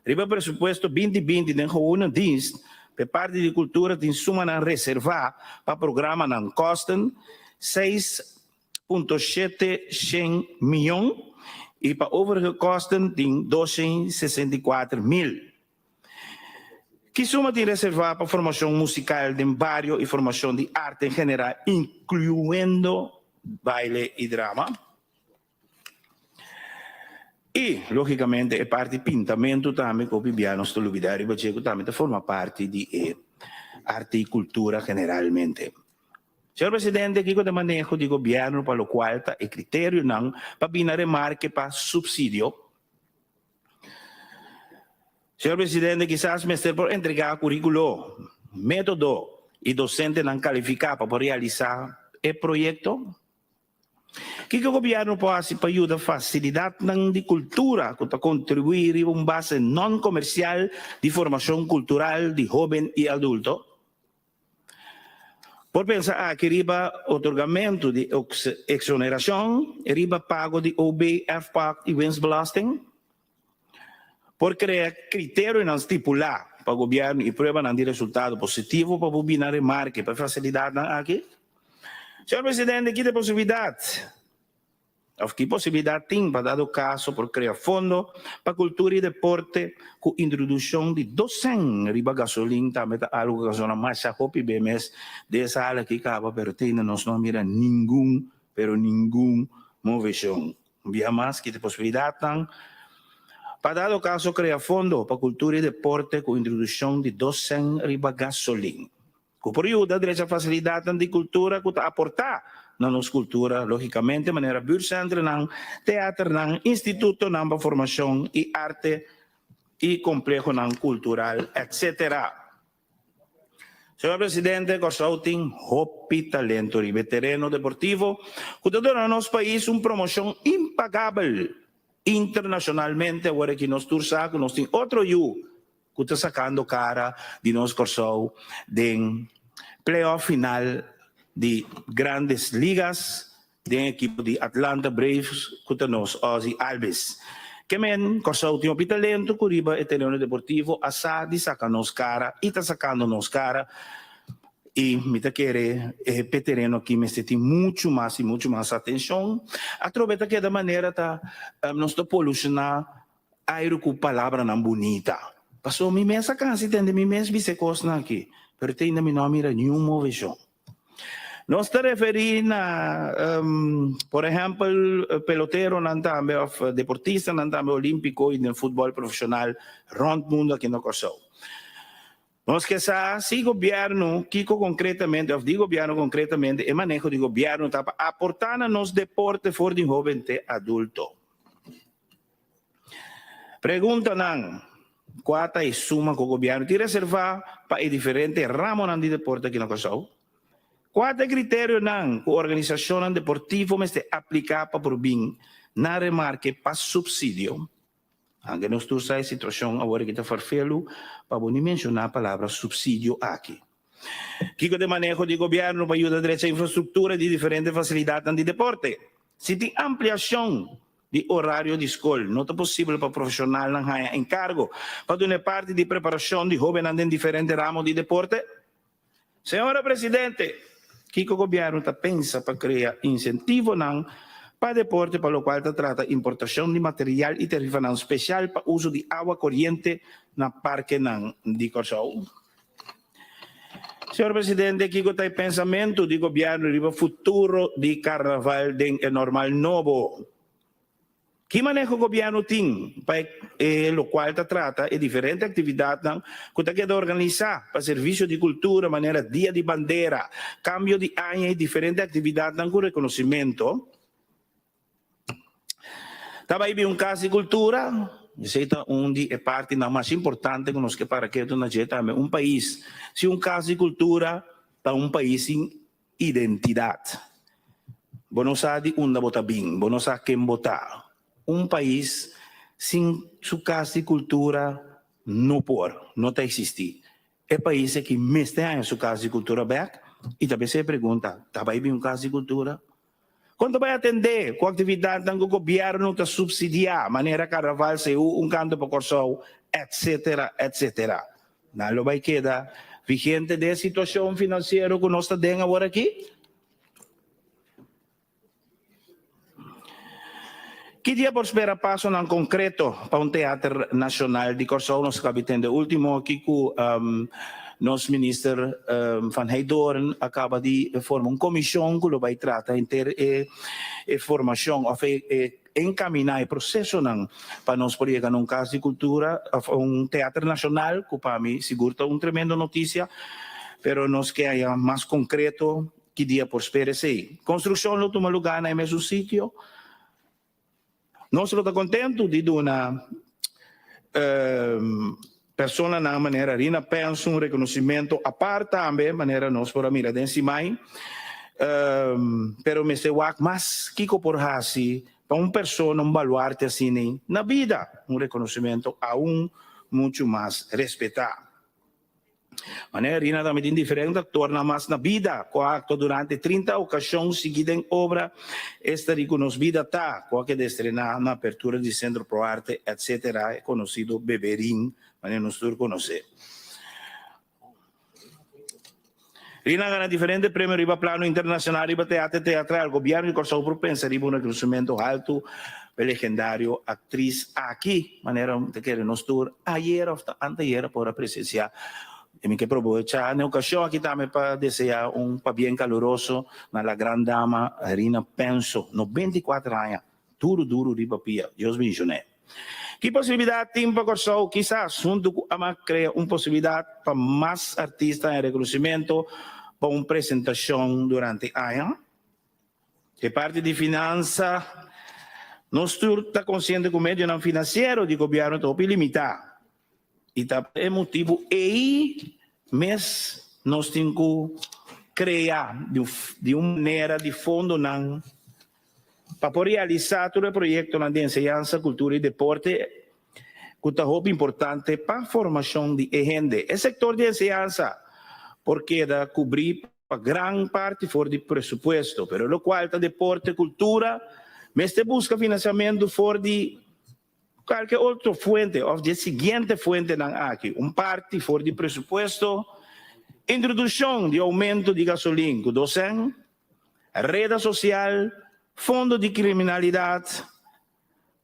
Riba presupuesto 2020 de uma dienst, per parte de cultura tem suma na reserva para programa na kosten 6,7 miljoen e para overige kosten tem 264 mil. Que suma tem reserva para formação musical de barrio e formação de arte em geral, incluindo baile e drama. E, logicamente, é parte de pintamento também, que o Bibiano está olvidando, e Bacheco também forma parte de arte e cultura generalmente. Senhor Presidente, aqui com o manejo de governo para o qual está o critério para binar remarque para subsídio. Senhor Presidente, quizás me esté por entregar currículo, método e docente não qualificado para realizar o projeto. Que o governo pode para ajudar a facilidade de cultura, que contribuir a uma base não comercial de formação cultural de jovem e adulto. Por pensar que riba otorgamento de exoneração, riba pago de OB-FPAC e winstbelasting. Por criar critérios não estipular para o governo e prova de resultado positivo para bobinar e marque para facilidade aqui. Senhor Presidente, aqui tem possibilidade. Que possibilidade tem para dar o caso por criar fundo para cultura e deporte com introdução de 200 riba gasolina também algo que zona mais hopi BMS dessa área que acaba pertence nós não mira nenhum movição. Via mais que tem possibilidade para dar o caso criar fundo para cultura e deporte com introdução de 200 riba gasolina. Que por ajuda a facilidade de cultura que aportar na nossa cultura, logicamente, de maneira burcentre, teatro, instituto, para formação e arte e complexo cultural, etc. Senhor Presidente, Corsou tem hopi talento e veterano deportivo, que dá no nosso país uma promoção impagável internacionalmente, agora que nós tursa, que nós temos outro que está sacando cara de nós Corsou de playoff final de grandes ligas, de equipo de Atlanta Braves, que nos Ozzy Alves. Que men, Corsou tem um talento, Curiba e terreno deportivo, asa de sacar nos cara, e está sacando nos cara, e me tá querer, terreno aqui me tem muito mais atenção, a troveta que da maneira tá, nós está polucionar, aero com palavra não bonita. Passou me mesa cansa, entende, me mesa bisecos na aqui, pero tem na minha mira nenhuma movição. Nós está referindo a, por exemplo, pelotero, deportista, olímpico e no futebol profissional, rond mundo aqui no Corsou. Nós que se governo, Kiko concretamente, ou de governo concretamente, é manejo de governo para aportar nos deporte for de jovem e adulto. Pergunta não, quanta é suma que o governo te reservar para diferentes ramos de deporte aqui no Corsou? Qual é o critério que a organização deportiva se aplica para bem na remarque para subsídio? Angka nós temos a situação agora que está farfelo para não mencionar a palavra subsídio aqui. Kiko de manejo de governo para ajudar a direita infraestrutura de diferentes facilidades de deporte. Se tem ampliação de horário de escola, não é possível para profissional não ganhar encargo para dar parte de preparação de jovens em diferentes ramos de deporte? Senhora Presidente, Kiko governo está pensa para criar incentivo para para deporte, para lo cual se trata importación de material y tarifa especial para uso de agua corriente na parque de Corsao. Senhor Presidente, aqui que tem pensamento do governo do futuro de carnaval de normal novo. Que manejo o governo tem, o qual se trata de diferentes atividades que está organizar para serviço de cultura, maneira dia de bandeira, cambio de ano e diferentes atividades com reconhecimento. Também um caso de cultura, onde é parte mais importante que nós que para que um país, se um caso de cultura para um país sem identidade. Não sabe onde votar bem, não sabe quem votar. Um país sem sua casa de cultura não está existir. É país que mais tem sua casa de cultura back e também se pergunta, está bem um casa de cultura? Quando vai atender com a atividade que o governo está subsidiar, maneira carnaval, se canto para Corsao, etc., etc. Não vai quedar vigente da situação financeira que nós temos agora aqui? Que dia por esperar passo em concreto para teatro nacional de Corsao, nós acabamos último aqui com nosso ministro Van Heijdoorn acaba de formar comissão que vai tratar ter formação, ou encaminhar o processo para nós poder chegar num caso de cultura, teatro nacional, que para mim seguro uma tremenda notícia, mas nós queremos mais concreto que dia por esperar sei. Construção no último lugar no mesmo sítio. Nós estamos contentos de uma pessoa na maneira rina pensa reconhecimento a parte também maneira nós por mira desse mai pero me se wak mas kiko por hasi para pessoa baluarte assim na vida reconhecimento muito mais respeitar maneira rina também tem diferente torna mais na vida coacto durante 30 ocasiões seguidas em obra esta reconhecida tá qualquer destrenar na abertura de centro pro arte etc é conhecido Beberim maneira nós todos conhecer rina ganha diferente prêmio riba plano internacional riba teatral governo de Corsao propensa riba reconhecimento alto legendário atriz aqui maneira te quer nós todos ayer ou anteayer por presenciar e me que aproveitar na ocasião aqui também para desejar para bem caloroso na la grande dama Rina Penso, 94 anos, duro riba pia, Deus me ajude. Que possibilidade tem para Corsao, quizás junto com a criar uma possibilidade para mais artistas em reconhecimento para uma apresentação durante o ano. Que parte de finança, nós estamos conscientes que o meio não financeiro do governo está limitado. E é motivo aí, mas nós temos que criar de uma maneira de fundo para realizar todo o projeto de ensinança, cultura e deporte, que é importante para a formação de gente. O setor de ensinança, porque dá cobrir para grande parte fora de presupuesto, mas o qual está deporte, cultura, mas te busca financiamento fora de qualquer outra fonte, ou de seguinte fonte aqui, parte fora de presupuesto, introdução de aumento de gasolina, com docente, rede social, fundo de criminalidade,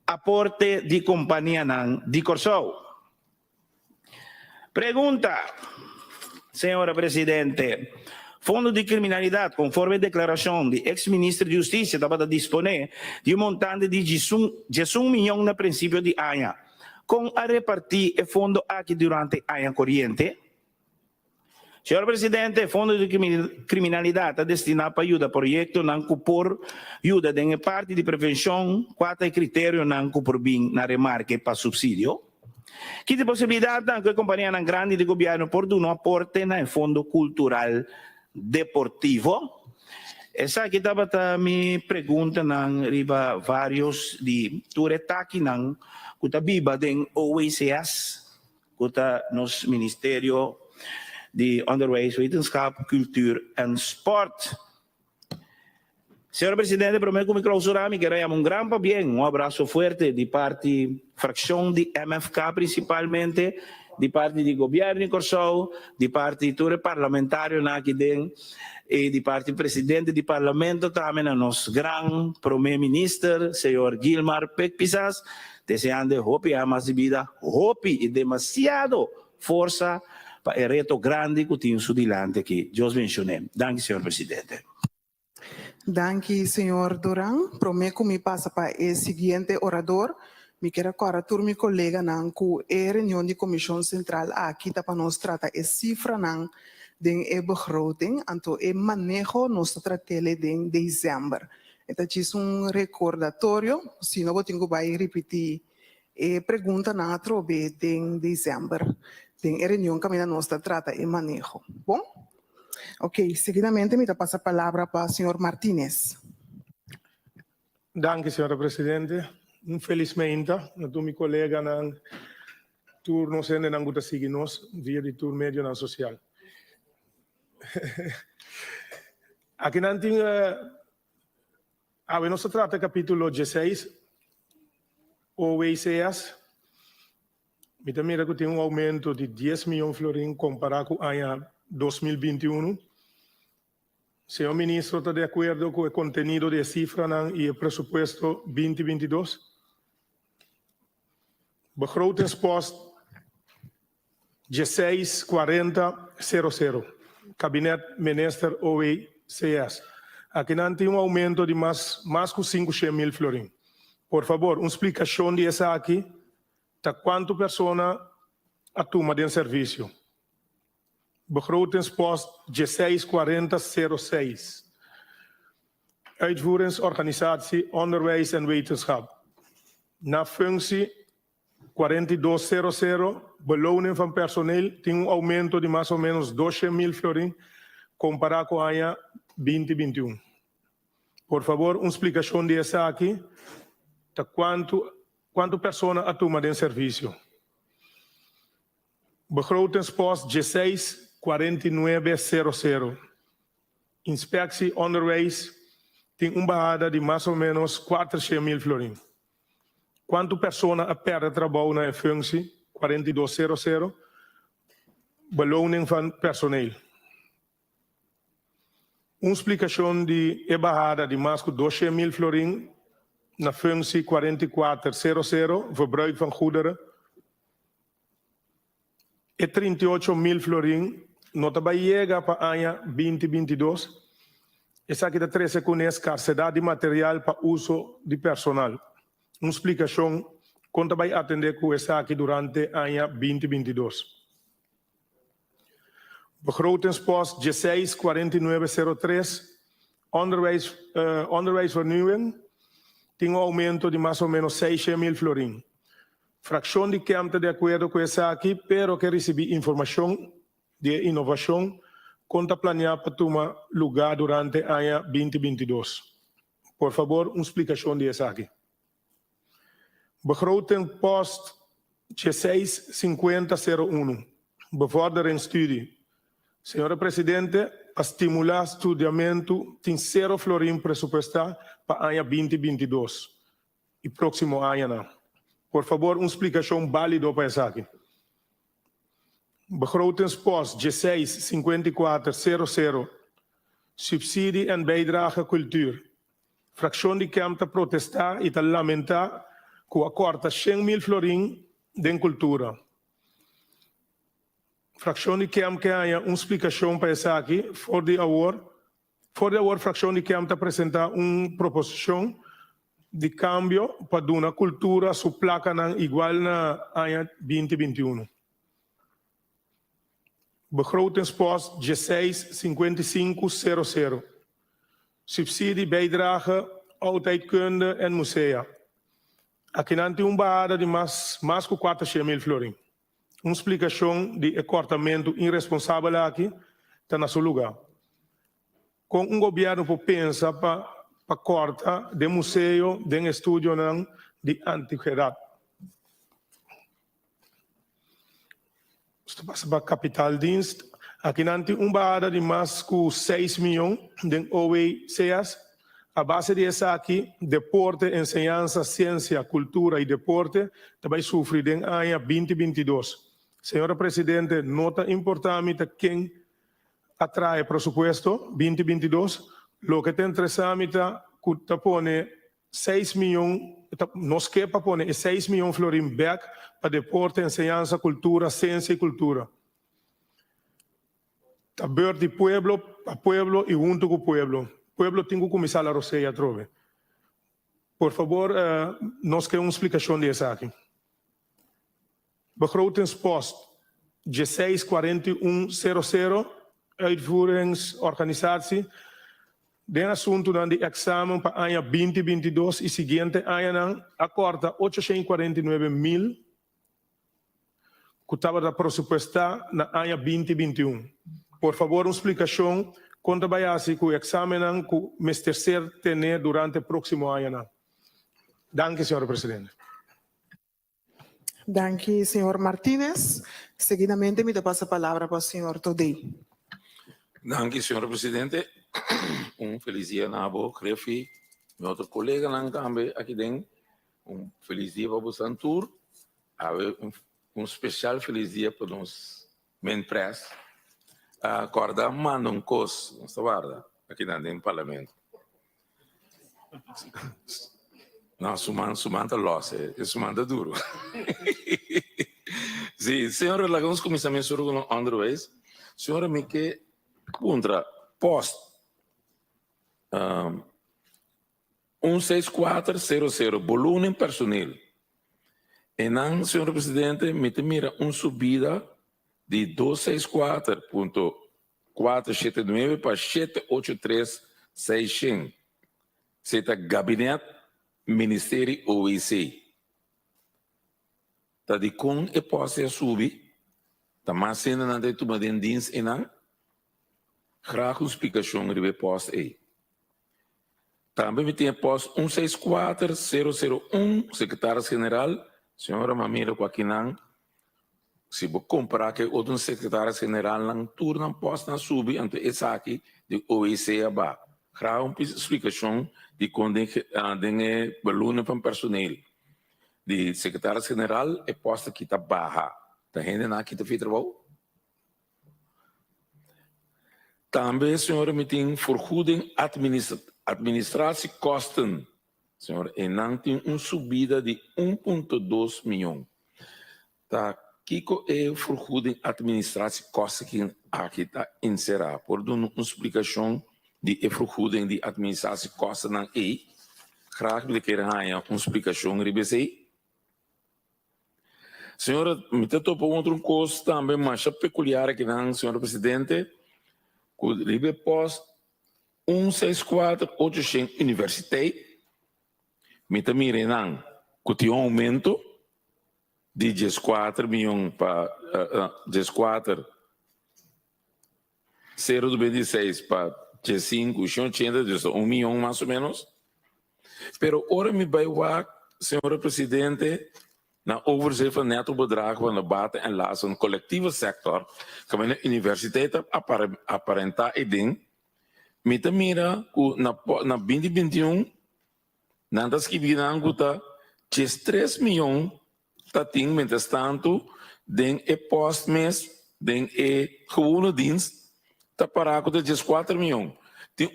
aporte de companhia de Corsao. Pergunta, senhora Presidente, fundo de criminalidade, conforme a declaração do ex-ministro de Justiça, estava a dispor de montante de 1 milhão no princípio de ano, com a repartir o fundo aqui durante a ano corrente. Senhor Presidente, o fundo de criminalidade está destinado para ajuda a projetos não cupor, ajuda em parte de prevenção, quatro critérios não cupor bem na remarque para subsídio. Que de possibilidade que a companhia grande de governo por um aporte no fundo cultural deportivo. Essa aqui estava me pergunta riba vários de turetaque nang kuta biba den OECS kuta nos Ministério de Onderwijs, Wetenschap, Cultuur en Sport. Senhor Presidente, prometo que me clausurar, me queremos um grande bem, abraço forte de parte fração de MFK principalmente di parte di governo in Corsou, di parte di parlamentario naki den, e di parte presidente di Parlamento também a nos gran primeiro ministro, senhor Gilmar Pekpisas, deseando hopi a mais vida, hopi e demasiado força para o reto grande que tem sudilante que eu mencionei. Danke, senhor presidente. Danke, senhor Duran. Prometo me passa para o seguinte orador. Me quero agora tur mi colega nan ku reunião de comissão central aqui para nós tratar a cifra nan den begroting anto manejo nos tratele den dezembro. Então é recordatório, se não tenho vai repetir pergunta na trobe den dezembro. Den reunião que nós trata e manejo. Bom? Ok, seguidamente me passa a palavra para o senhor Martínez. Danke, senhora presidente. Infelizmente, na meu colega na turno sendo não gusta seguir nós via de turno médio na social. Aqui não tem a nossa trata capítulo 16 o ICS. Me também que tem aumento de 10 milhões de florins comparado com o ano 2021. Senhor ministro, está de acordo com o conteúdo de cifra e o presupuesto 2022? Begrotingspost 164000, Kabinet Minister OECS. Aqui não tem aumento de mais que 500 mil florins. Por favor, uma explicação dessa aqui, de quantas pessoas atuam de serviço. Begrotingspost 164006. Uitvoeringsorganisatie Onderwijs en Wetenschap. Na functie 4200, beloning van personeel, tem aumento de mais ou menos 12.000 florins comparado com o ano 2021. Por favor, uma explicação dessa aqui, de quanto pessoas atuam de serviço. Begrotingspost 164900. Inspectie onderwijs tem bajada de mais ou menos 400.000 florins. Quanto pessoas perdem trabalho na functie 4200, beloning van personeel. Uma explicação de bajada de mais que 12.000 florins na functie 4400, verbruik van goederen. E 38.000 florins nota vai chegar para o ano 2022. Essa aqui da 13 com escassidade de material para uso de personal. Uma explicação quanto vai atender com essa aqui durante o ano 2022. Begrotingspost 164903, onderwijsvernieuwing, tem aumento de mais ou menos 6.000 florins. Fração de Kempte de acordo com essa aqui, pero que recebi informação de inovação quanto a planear para tomar lugar durante o ano 2022. Por favor, uma explicação dessa aqui. Begrotingspost 165001, bevordering studie. Senhora Presidente, para estimular estudamento, tem 0 florins presupuestal para o ano 2022 e próximo ano. Por favor, uma explicação válida para essa aqui. Begrotingspost 165400, subsidie en bijdrage cultuur. Fração de Kempte protestar e lamentar com a corta 100.000 florins de cultura. Fração de Kempte há uma explicação para essa aqui. For the award, fração de Kempte apresentar uma proposição de cambio para uma cultura su placa igual na ano 2021. Begrotingspost 165500. Subsidie bijdrage oudheidkunde en musea. Aqui não tem bajada de mais que 400.000 florins. Uma explicação de cortamento irresponsável aqui está no seu lugar. Com governo que pensa para cortar de museu, de estúdio de antiguidade. Isto passa para capital dienst. Aqui não tem bajada de mais que 6 milhões de OECS. A base dessa aqui, deporte, ensinança, ciência, cultura e deporte, também sofre em ano 2022. Senhora Presidente, nota importante quem atrai presupuesto 2022, lo que tem interessamita que pone 6 milhões, nós que para pone 6 milhões florim back para deporte, enseñanza, cultura, ciência e cultura. Taber de pueblo a pueblo e junto com o pueblo. Pueblo tem que começar a roceia trove. Por favor, nós queremos uma explicação dessa aqui. Begrotingspost G64100, uitvoeringsorganisatie. Den assunto dan de examen para año 2022 y siguiente año acorda 849.000 que estaba da presupuesta na año 2021. Por favor, uma explicação quanto vai assim que o exame que o terceiro ter durante o próximo ano. Danke, senhor presidente. Danke, senhor Martínez. Seguidamente, me passa a palavra para o senhor Todei. Danke, senhor presidente. Feliz dia na abo, Grefi, meu outro colega lá também aqui dentro. Feliz dia para o Santur. Especial feliz dia para os men press. Acorda, manda cos, não está guarda, aqui dentro do parlamento. Não, sumanta loss, sumanta duro. Sim, senhora, lá vamos começar a mensurar com outra vez. Senhora, me que contra post 16400, volume personal. E não, senhor presidente, me mira subida de 264.479 para 783.600. Seta gabinete Ministério OEC. Tá de com e posse subir. Tá mais cena na de tuma den dienst e não. Graag uma explicação ribe post aí. Também me tem post 164001, secretário-geral, senhora Mamira Quaquinan. Se você comparar que outro secretário-geral não turna post na subir, então esse aqui de OEC aba. Graag uma explicação de quando tem baluna para personal. De secretário-geral é posta que está barra. Tá rende na que está feita bom. Também, senhora, me tem vergoeding administratiekosten. Senhora, e não tem subida de 1,2 milhão. Tá, Kiko é vergoeding administratiekosten que aqui está inserado. Por dar uma explicação de vergoeding de administratiekosten não é. Graag wil ik er uma explicação ribesei. Senhora, me tentou para outro custo também, mas peculiar aqui não, senhora presidente. O ribe post 164800 universiteit. Me também não, que tem aumento de 14 milhões para 14 0,26 para 5, 1 milhão mais ou menos. Pero ora me vai lá, senhora presidente, na overzicht van netto bedragen van de baten en lasten van de collectieve sector, que a universiteit aparenta e ding, met de mira na 2021, nadat que viram guta 3 milhões tating mientras tanto, den e postmes, den e gewone dienst, ta paraco de 4 milhões. Tem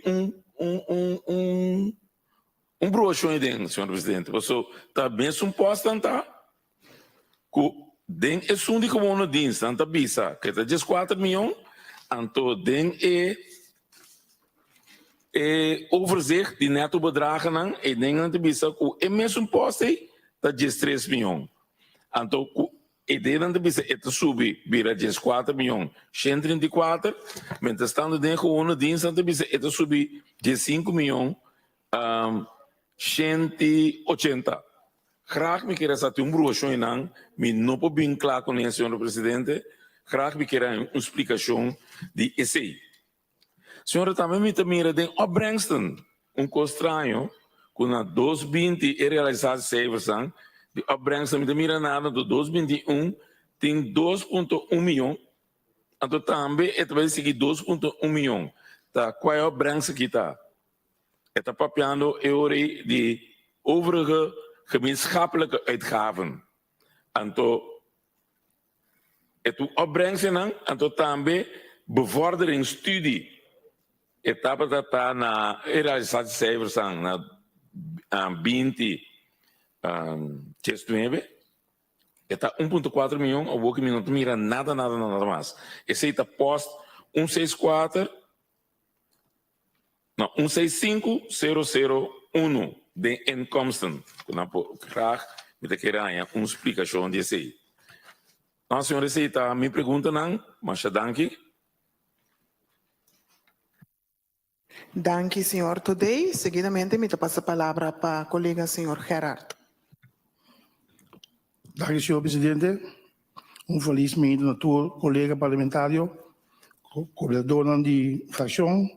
broxo aí dentro, senhor presidente. Você tá bem posto tá? Den é de gewone dienst, anta bisa, que tá 4 milhões, anto den é overzicht de netto bedragen não, e den anta bisa, que é mesmo posto aí, tá 3 milhões. Anto e den anta bisa, é subir, vira 4 milhões, 134, mientras tanto den gewone dienst, anta bisa, é subir 5 milhões, 180. Graag me queira saber broxo e não, me não pode bem claro com o senhor presidente. Graag me queira uma explicação de esse. Senhora também me mira de opbrengsten, estranho, com a 2020 é realizado cijfers de opbrengsten me mira nada do 2021 tem 2,1 milhão. Então também é vai seguir 2,1 milhão. Tá, qual é a opbrengst que tá? Está papiando euro de overige gemeenschappelijke uitgaven. En to tu opbrengst en tu também bevordering studie. Etapa dat está na realizatie na 20 está 1,4 milhão ou que não mira nada mais. Esse está post 164 não 165001 de inkomsten. Na graag met de keer explicação desse aí. Não, senhor, esse está me pergunta não, mas danke. Danke, senhor Today. Seguidamente, me passa a palavra para o colega senhor Gerard. Dank u, senhor presidente. Infelizmente, natuur, collega parlamentario, coordenador de fracção,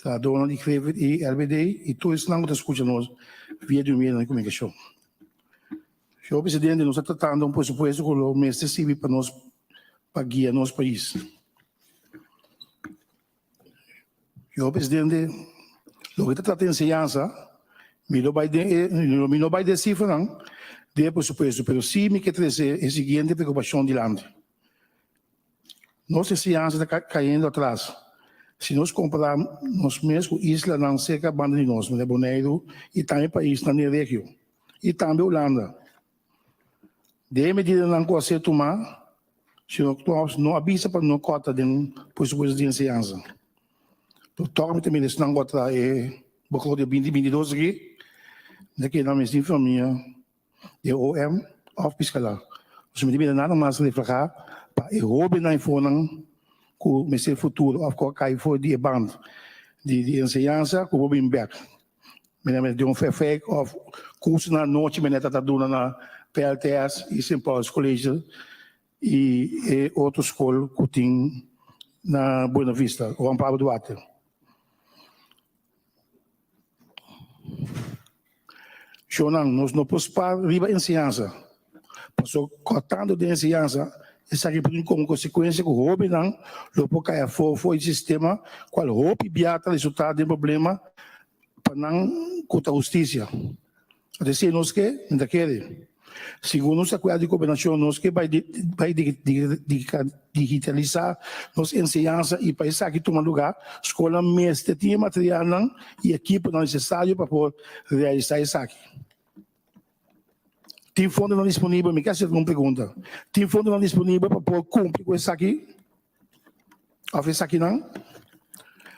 coordenador de GRIF e RBD, e todos não que escutam via de meio de comunicação. Senhor presidente, nós estamos tratando presupuesto com o mestre civil para nós, para guiar nosso país. Senhor presidente, o que está tratando de ensinança, me não vai de cifra, não. De presupuesto, pero sim me quer trazer a seguinte preocupação de land. Nossa ciência está caindo atrás. Se nós compararmos nós mesmos, isla não cerca banda de nós, né, Bonaire e também país na região e também Holanda. De medida não consegue tomar, se nós não avisa para não cota de presupuesto de ciência. Portanto, também nós não contra o de 2022 aqui, daqui na minha família. De OM of Piscala. Dus met die nada mais reflejar para Europa na informação que o mestre futuro of cai for die band de ensinança que o bem back. Menamente de fake of curso na noite meneta tá dando na PLTS e São Paulo Colégio e outra escola que tem na Buena Vista, o Amparo Duarte. Nós não podemos parar riba ensinança. Passou cortando de ensinança, isso aqui como consequência que o hobby não, o que foi o sistema, qual hobby biata resultado de problema para não contra a justiça. Até se nós que não queremos. Segundo a coisa de combinação, nós que vai digitalizar nossa ensinança e para isso aqui tomar lugar, escola mestre tinha material não e equipe não necessário para poder realizar isso aqui. Tem fundo não disponível, me quer fazer uma pergunta. Tem fundo não disponível para poder cumprir com isso aqui? A isso aqui não?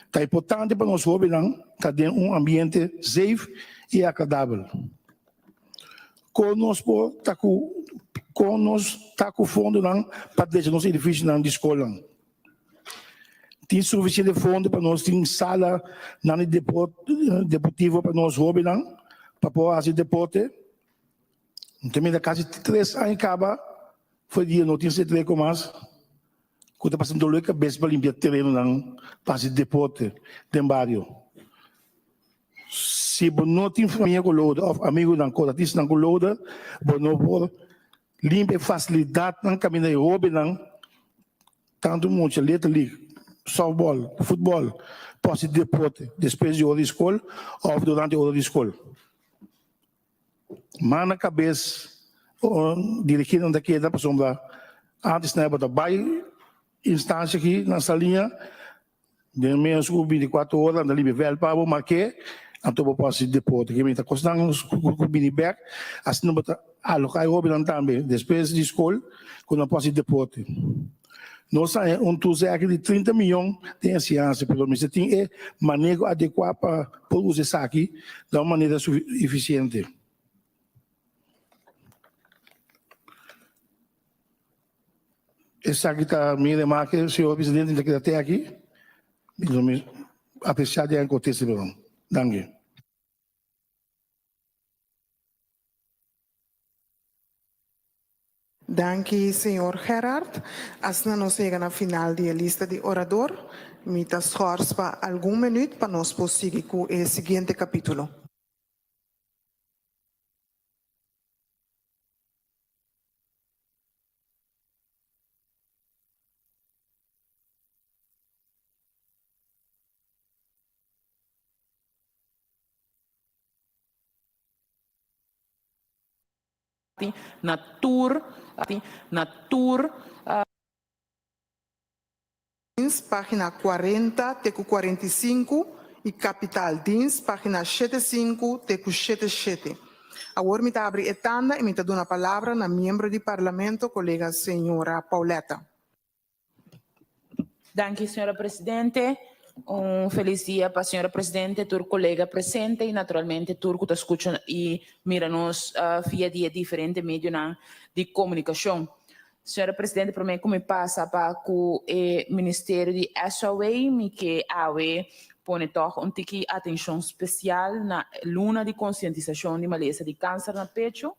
Está importante para nós jovens não, está dentro de ambiente safe e agradável. Conosco está com fundo não para deixar nosso edifício não de escola. Tem suficiente fundo para nós ter sala não deportiva para nós jovens não, para poder fazer deporte. Também da casa de 3 anos acaba, foi dia não tinha certeza como mais. Quando passando dor de cabeça para limpar terreno não, para fazer deporte dentro bairro. Se não tem família com loda, ou amigo não com artista não com loda, não pode limpar facilidade não caminhar de hobby não, tanto muito letra ali, softball, futebol, pode ser deporte, depois de hora de escola ou durante a hora de escola. Mas na cabeça, dirigindo daqui da pessoa, antes na época da instância aqui na salinha, de menos 24 horas, na livre velho para o marquê, então eu posso depois, que me está custando o mini-back, assim não está alocar o hobby também, depois de escola, quando eu posso depois. Nós temos tudo aqui de 30 milhões de ciência, pelo menos tem manejo adequado para usar isso aqui de uma maneira eficiente. Essa aqui está minha remarca, senhor presidente, que até aqui, apreciado e acontecido. Danke. Danke, senhor Gerard. Assim nós chegamos ao final da lista de orador. Me esforço para algum minuto para nós prosseguir com o seguinte capítulo. na tour Dienst, página 40, teco 45, e Capital Dienst, página 75, teco 77. Agora me abre a tanda e me dá a palavra na membro do Parlamento, colega senhora Pauleta. Dank u, senhora Presidente. Feliz dia para a senhora Presidente, tur colega presente e naturalmente tur que escutam e miram-nos via dia diferente meio de comunicação. Senhora Presidente, para mim como passa para o Ministério de SOA, me que awe põe toch tiki atenção especial na luna de conscientização de maleza de câncer na pecho.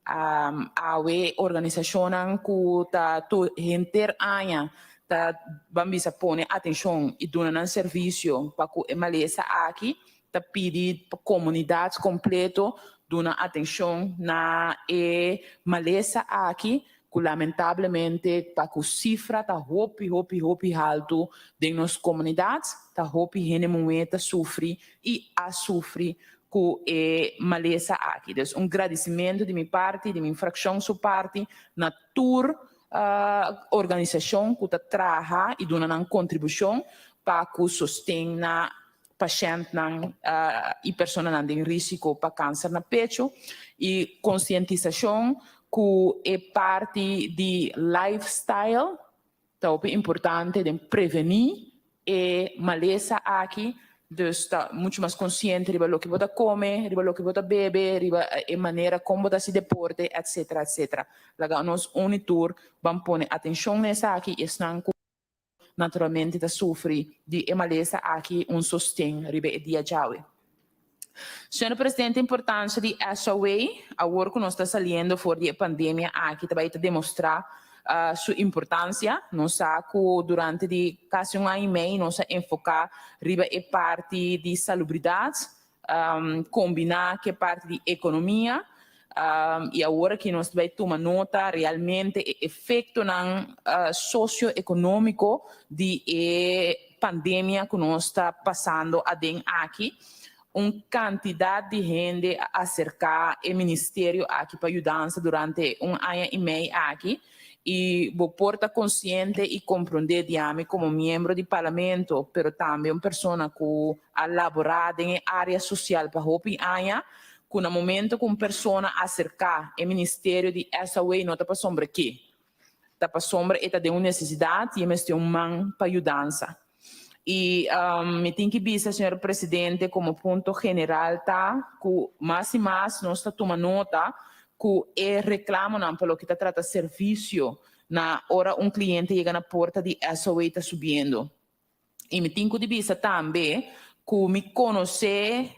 Awe organização que tá tu interanha tá bambisa põe atenção e dona um serviço para que maleza aqui tá pedir para comunidade completo dona atenção na maleza aqui que lamentavelmente para que cifra tá hopi alto de nossas comunidades tá hopi gente momento sofre e a sofre com maleza aqui. Então agradecimento de minha parte, de minha fração sua parte na tour organização que trabalha e dá uma contribuição para que sustenha pacientes e pessoas em risco para câncer na pecho e conscientização que é parte de lifestyle, é importante de prevenir e maleza aqui. Então, está muito mais consciente de o que você come, de o que você bebe, de a maneira como você se deporta, etc, etc. Lá nós unitur vamos pôr atenção nessa aqui e estão naturalmente da sofre de maleza aqui sostém ribe dia jaue. Senhor Presidente, a importância de SOA, agora que nós está saindo fora da pandemia aqui, também está demonstrar sua importância. Nós durante quase ano e meio nós enfocar riba a parte de salubridade, combinar que parte de economia e agora que nós vai tomar nota realmente o efeito socioeconômico de pandemia que nós está passando aqui. Uma quantidade de gente acercar o Ministério aqui para ajudar durante ano e meio aqui. E vou portar consciente e compreender de mim como membro do Parlamento, mas também uma pessoa que ha laborado em área social para hopi aña, que no momento que uma pessoa acercar o Ministério de SOA não está para sombra que, está para sombra e de uma necessidade e tem um man para ajudar. E me tem que dizer, senhor Presidente, como ponto general, tá, que mais e mais nós está tomando nota que reclamo pelo que trata serviço na hora cliente chega na porta de SOA está subindo. E me tenho de vista também que me conhece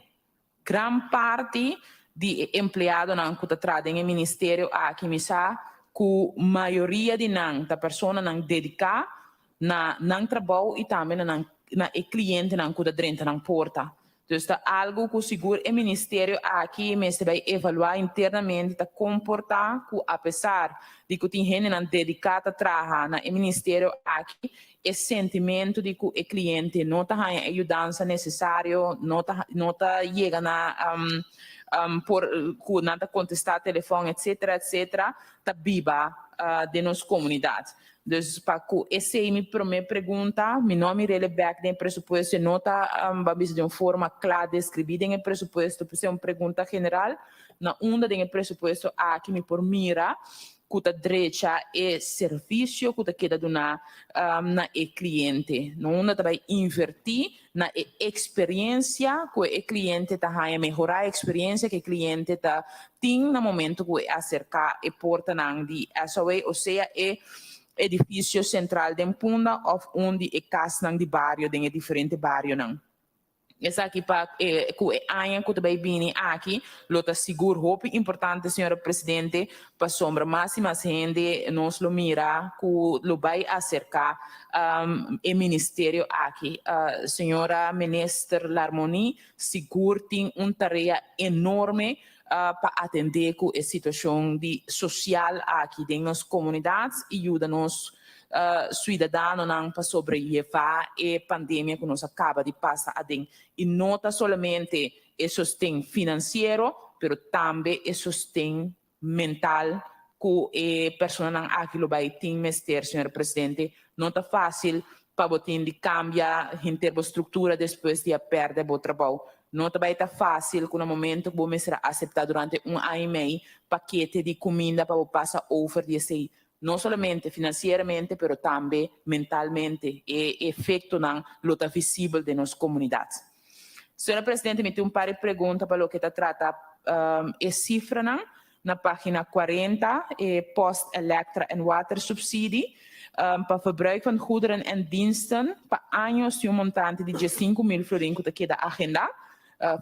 gran parte de empregado que trata no ministério aqui me sabe que a maioria de da pessoa não dedica na trabalho e também na cliente que está dentro da porta. Então, está algo que seguro o Ministério aqui mas vai evaluar internamente, está comportar que apesar de que tem gente dedicada a trabalhar no Ministério aqui, o sentimento de que o cliente não está ajudando necessária, não está chegando por que não está contestar telefone, etc, etc, está viva de nossa comunidade. Então, para que essa é a minha pergunta, meu nome é back do pressuposto, não está de uma forma clara descrita no pressuposto, por ser uma pergunta general, na onda do pressuposto aqui me por mira, que a direita é serviço, que queda na cliente. Na onda também invertir na experiência que o cliente está a melhorar a experiência que o cliente tem no momento que acercar a porta de SOA, ou seja, edifício central de Punda ou de casa de bairro, de diferente bairro. Essa aqui para que a que também vem aqui, lota seguro, hope importante, senhora Presidente, para sombra máxima gente nos lo mira que lo vai acercar o Ministério aqui. Senhora Ministra Larmoni, seguro tem uma tarefa enorme para atender com a situação social aqui em nossas comunidades e ajuda nos cidadãos para sobreviver a pandemia que nos acaba de passar. E não está somente o sustento financeiro, mas também o sustento mental que a pessoa aqui vai ter, senhor Presidente. Não está fácil para botar de cambiar em termos de estrutura depois de perder o trabalho. Não também está fácil com o momento que você será aceitar durante ano e meio paquete de comida para passar over de sei não somente financeiramente, mas também mentalmente e efeito na luta visível de nossa comunidade. Senhora Presidente, me tem um par de perguntas para o que trata cifra na página 40, post-elektra en water subsidie. Para verbruik van goederen en diensten, para años de montante de 5.000 florin que queda agenda.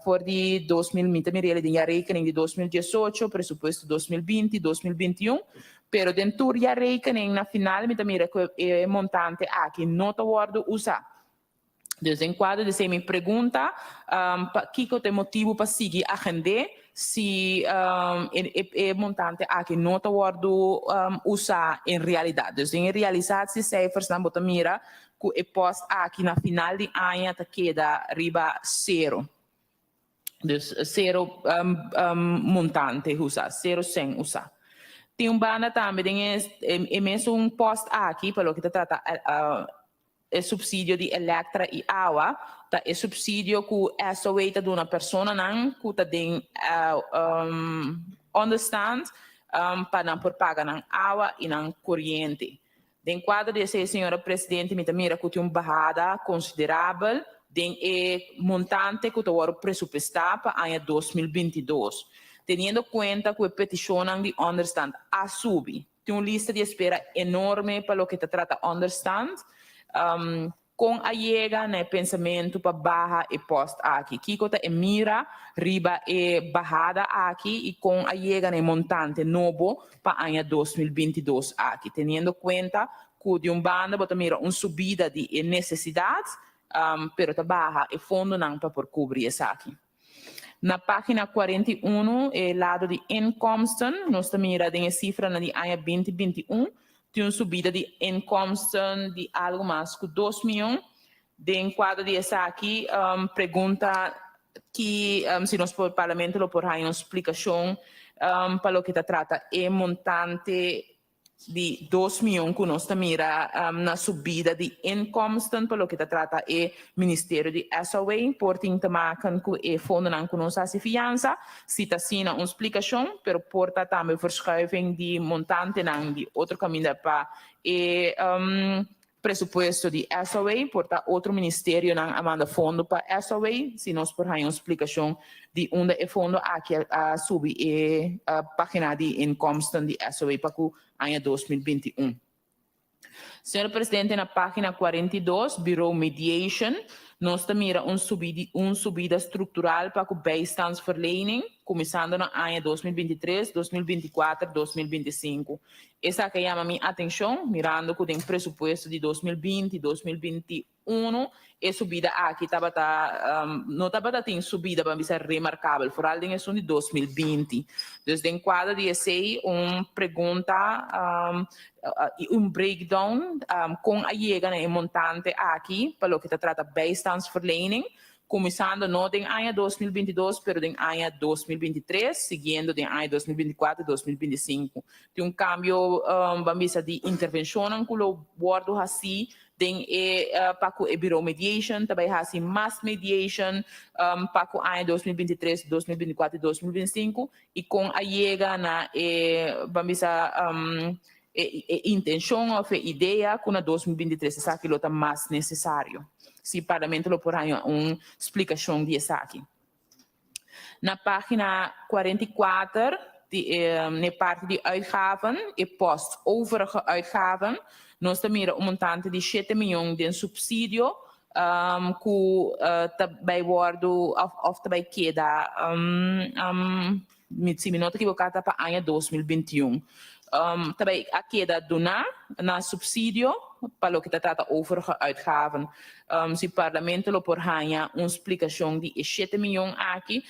Voor die 2000, de rekening de 2018, presupuesto 2020, 2021. Pero dentro de rekening na final, que montante aqui não está worden usado. Dus em quadro de minha pergunta, que é o motivo para seguir a agenda, se montante aqui não está worden usado em realidade. Dus em realidade, se cijfers dan botam mira, que post aqui na final de ano está queda riba zero. Dus zero montante usa, zero sem usa. Tem banda também, é mesmo post aqui, para o que trata é subsídio de Elektra e água, tá? É subsídio que é só feita de uma pessoa que tem understand para por pagar na água e na corrente. De quadro desse, senhora Presidente, me mira que tem uma barrada considerável de montante que está presupuestado para o ano 2022. Tendo em conta que a petição de understand a subir. Tem uma lista de espera enorme para o que trata understand. Com a chega no pensamento para barra e post aqui. Kiko tá mira riba e barrada aqui e com a chega no montante novo para o ano 2022 aqui. Tendo em conta que de banda bota mira uma subida de necessidades, pero tá barra e fundo não para por cobrir isso aqui. Na página 41, lado de inkomsten, nós mira de cifra na de ano 2021, tem uma subida de inkomsten de algo mais que 2 milhões. De enquadro de essa aqui, pergunta que se nós por parlamento lo por aí uma explicação para o que trata é montante de 2 milhões que nós mira na subida de inkomsten para o que trata é Ministério de SOA, por tem que maken que é fundo não que nós hace fiança, se está sendo uma explicação, pero porta também verschuiving de montante não de outro caminho para presupuesto de SOA, porta outro ministério não amanda fundo para SOA, se nós por aí uma explicação de onde é fundo aqui a subir a página de inkomsten de SOA para o ano 2021. Senhor Presidente, na página 42, Bureau Mediation, nós temos uma subida estrutural para o bijstandsverlening, começando no ano 2023, 2024, 2025. Essa que chama minha atenção, mirando que tem presupuesto de 2020, 2021, e subida aqui não estava tem subida para ser remarcável, por além disso de 2020. Desde o quadro de esse, uma pergunta, breakdown com a chega no montante aqui, para o que trata bijstandsverlening, começando não em ano 2022, mas em ano 2023, seguindo em ano 2024 e 2025. Tem câmbio de intervenção que o bordo assim, tem para o Bureau Mediation, também assim mass mediation para o ano 2023, 2024 e 2025, e com a chega na intenção ou ideia que na 2023 essa aquilo está mais necessário. Se o parlamento lo por aí uma explicação disso aqui. Na página 44, na parte de uitgaven e post overige uitgaven, nós temos um montante de 7 milhões de subsídio que também bordo of também queda se me não estou equivocada para o ano 2021. Também a queda donar na subsídio para o que trata overige uitgaven. Se o parlamento lo por hanya uma explicação de 7 milhões aqui,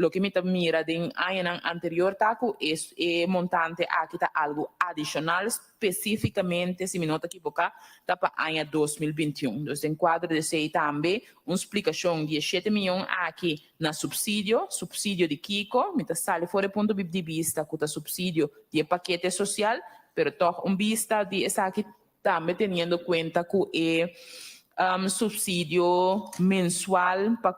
o que me mira de ano anterior taco é montante aqui tá algo adicional, especificamente se me não estou equivocada, tá para o ano 2021. Então, em quadro de sei também uma explicação de 7 milhões aqui na subsídio de Kiko, me sale fora ponto de vista que tá subsídio de paquete social, pero toch vista de essa aqui también teniendo en cuenta que subsidio mensual para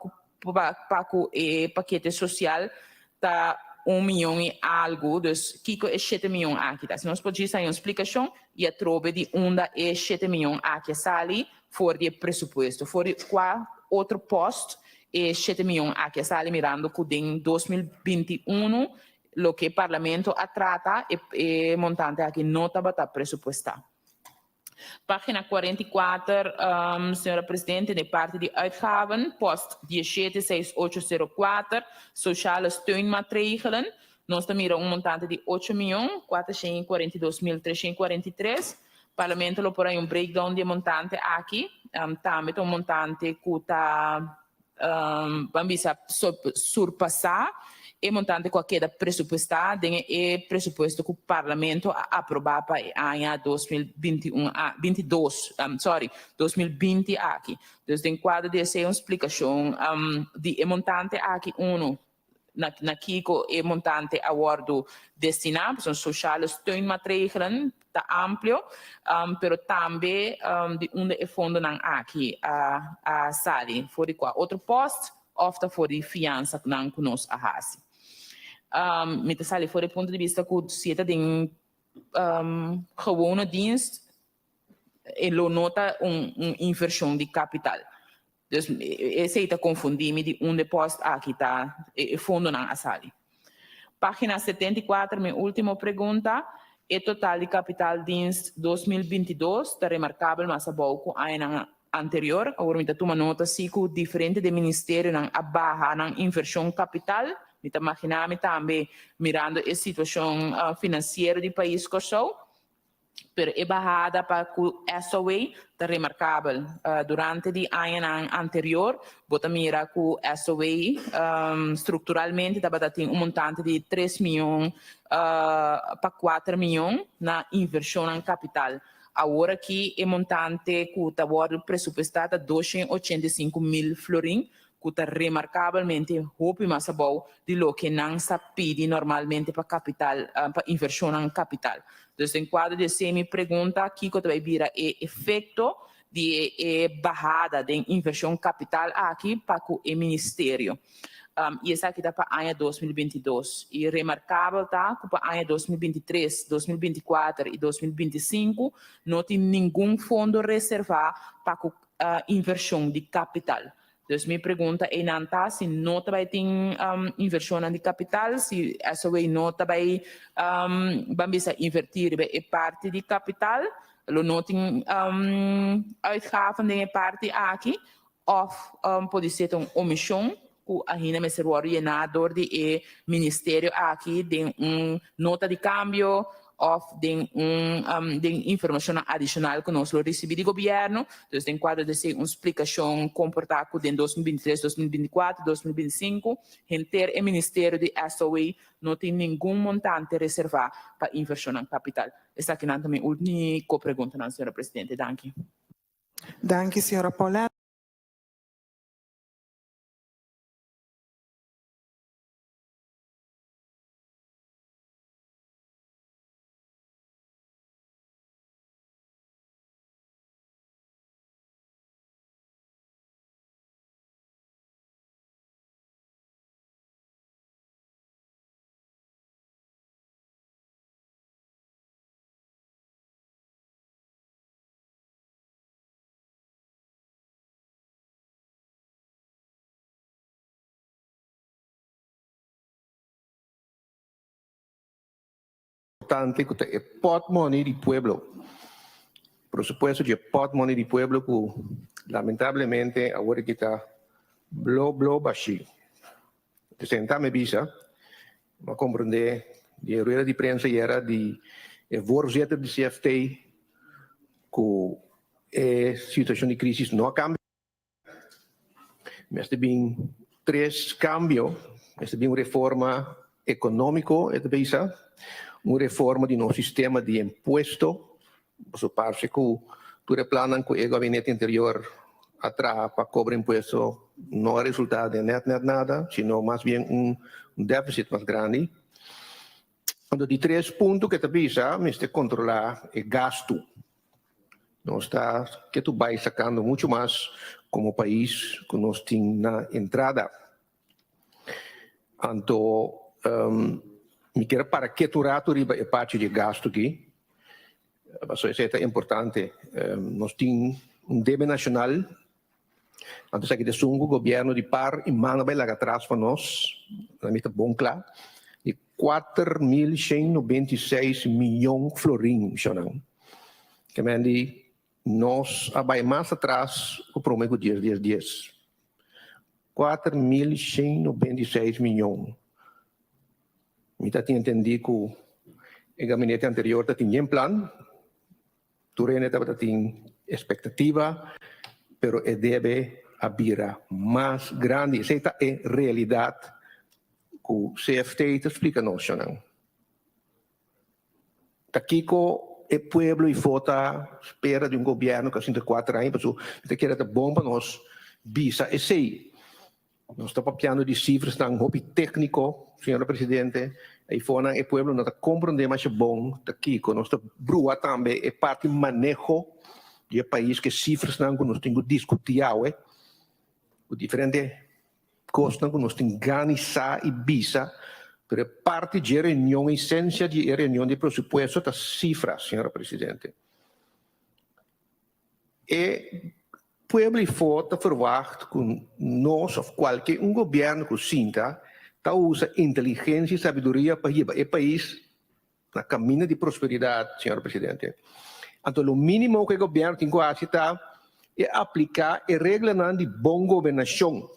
el paquete social está 1 milhão e algo, dus Kiko é 7 milhões aqui, tá? Se nós podíamos ter uma explicação, e a trobe de onda é 7 milhões aqui, sali, fora de pressuposto, fora qual outro posto é 7 milhões aqui, sali, mirando que em 2021, o que o parlamento trata é montante aqui, não estava pressupostar. Página 44, senhora presidente, de parte de uitgaven, post 176804, sociale steunmaatregelen. Nós temos montante de 8.442.343. Parlamento lo porá breakdown de montante aqui. Também tem montante que está vamos surpassar e montante que queda pressupostada é pressuposto que o parlamento aprovar para o ano 2020 aqui. Então, em quadro de ser uma explicação de montante aqui, na Kiko é montante awardo destinado, são sociais steunmaatregelen, está amplo, pero também de onde é fundo aqui a SADI, for de qual outro posto, ofta for de fiança que não conosco a RASI. Met sali voor het punt de vista que zitten in gewone dienst en lo nota inversão de capital. Dus esse está confundindo de onde post aqui está fundo na asali. Página 74, minha última pergunta. O total de capital dienst 2022 está remarcável, mas a pouco ano anterior. Agora me toma nota se que diferente de ministério na barra na inversão capital. Me imaginamos também mirando a situação financeira do país que sou, pero é barrada para o SOA está remarcável. Durante o ano anterior, bota mira que o SOA estruturalmente estava tendo montante de 3 milhões para 4 milhões na inversão em capital. Agora que é montante que está pressupostada 285 mil florins, que está remarcavelmente roupa mais bom de lo que não se pede normalmente para capital, para inversão em capital. Então, em quadro de semi pergunta, aqui que vai vir o efeito de barrada de inversão capital aqui para o ministério. E essa aqui está para o ano 2022. E remarcável está que para o ano 2023, 2024 e 2025 não tem nenhum fundo reservado para a inversão de capital. Então, minha pergunta é se não vai ter inversão de capital, se essa vai não vai vamos invertir a parte de capital, não tem uitgaven de parte aqui, ou pode ser uma omissão, que ainda me serve door de ministério aqui, de nota de câmbio, of de informação adicional que nós recebemos do governo. Então, em quadro de ser uma explicação comportada em 2023, 2024, 2025, o Ministério de SOE não tem nenhum montante reservado para inversão em capital. Essa aqui é a minha única pergunta, senhora Presidente. Danke. Danke, senhora Paula. Importante que é pot money do pueblo. Presupuesto de pot money do pueblo que lamentavelmente agora que está blow baixo. Sentar me visa, mas compreender de rueda de prensa era de voorzitter de CFT que a situação de crise não cambia. Mas tem 3 cambios, mas tem uma reforma econômica, visa. Uma reforma de nosso sistema de imposto, por parte que o plano que o gabinete anterior atrás para cobrar imposto não é resultado de nada, sino mais bem déficit mais grande. Então, de 3 pontos que te visa, é controlar o gasto. Nós está que tu vai sacando muito mais como país que nós temos na entrada. Então, me quero para que tu rato riba é parte de gasto aqui. Mas isso é importante. Nós temos débito nacional. Então, aqui de sungo, o governo de par e manga vai lá atrás para nós, na meta bom claro, de 4.196 milhões de florins. Que me diz, nós vai mais atrás o prometo 10. 4.196 milhões. Me está entendido que o gabinete anterior tinha plano, Turene tem expectativa, pero deve haver mais grande. Essa é a realidade que o CFT explica-nos. Aqui com o povo e vota espera de governo que há 4 anos, porque que era bom para nós, visa e sei. Nós estamos papiando de cifras tão hobby técnico, senhor presidente, e fora o povo não está compreendendo mais bom aqui, que nós estamos brua também, é parte do manejo do país, que cifras não que nós temos discutido, o diferente coisas que nós temos organizar e visa, pero parte de reunião, a essência de reunião de pressuposto das cifras, senhor presidente. E o povo fora verwacht que nós, ou qualquer governo que sinta, usa inteligência e sabedoria para levar o país na caminho de prosperidade, senhor presidente. Então, o mínimo que o governo tem que fazer é aplicar a regra de boa governação,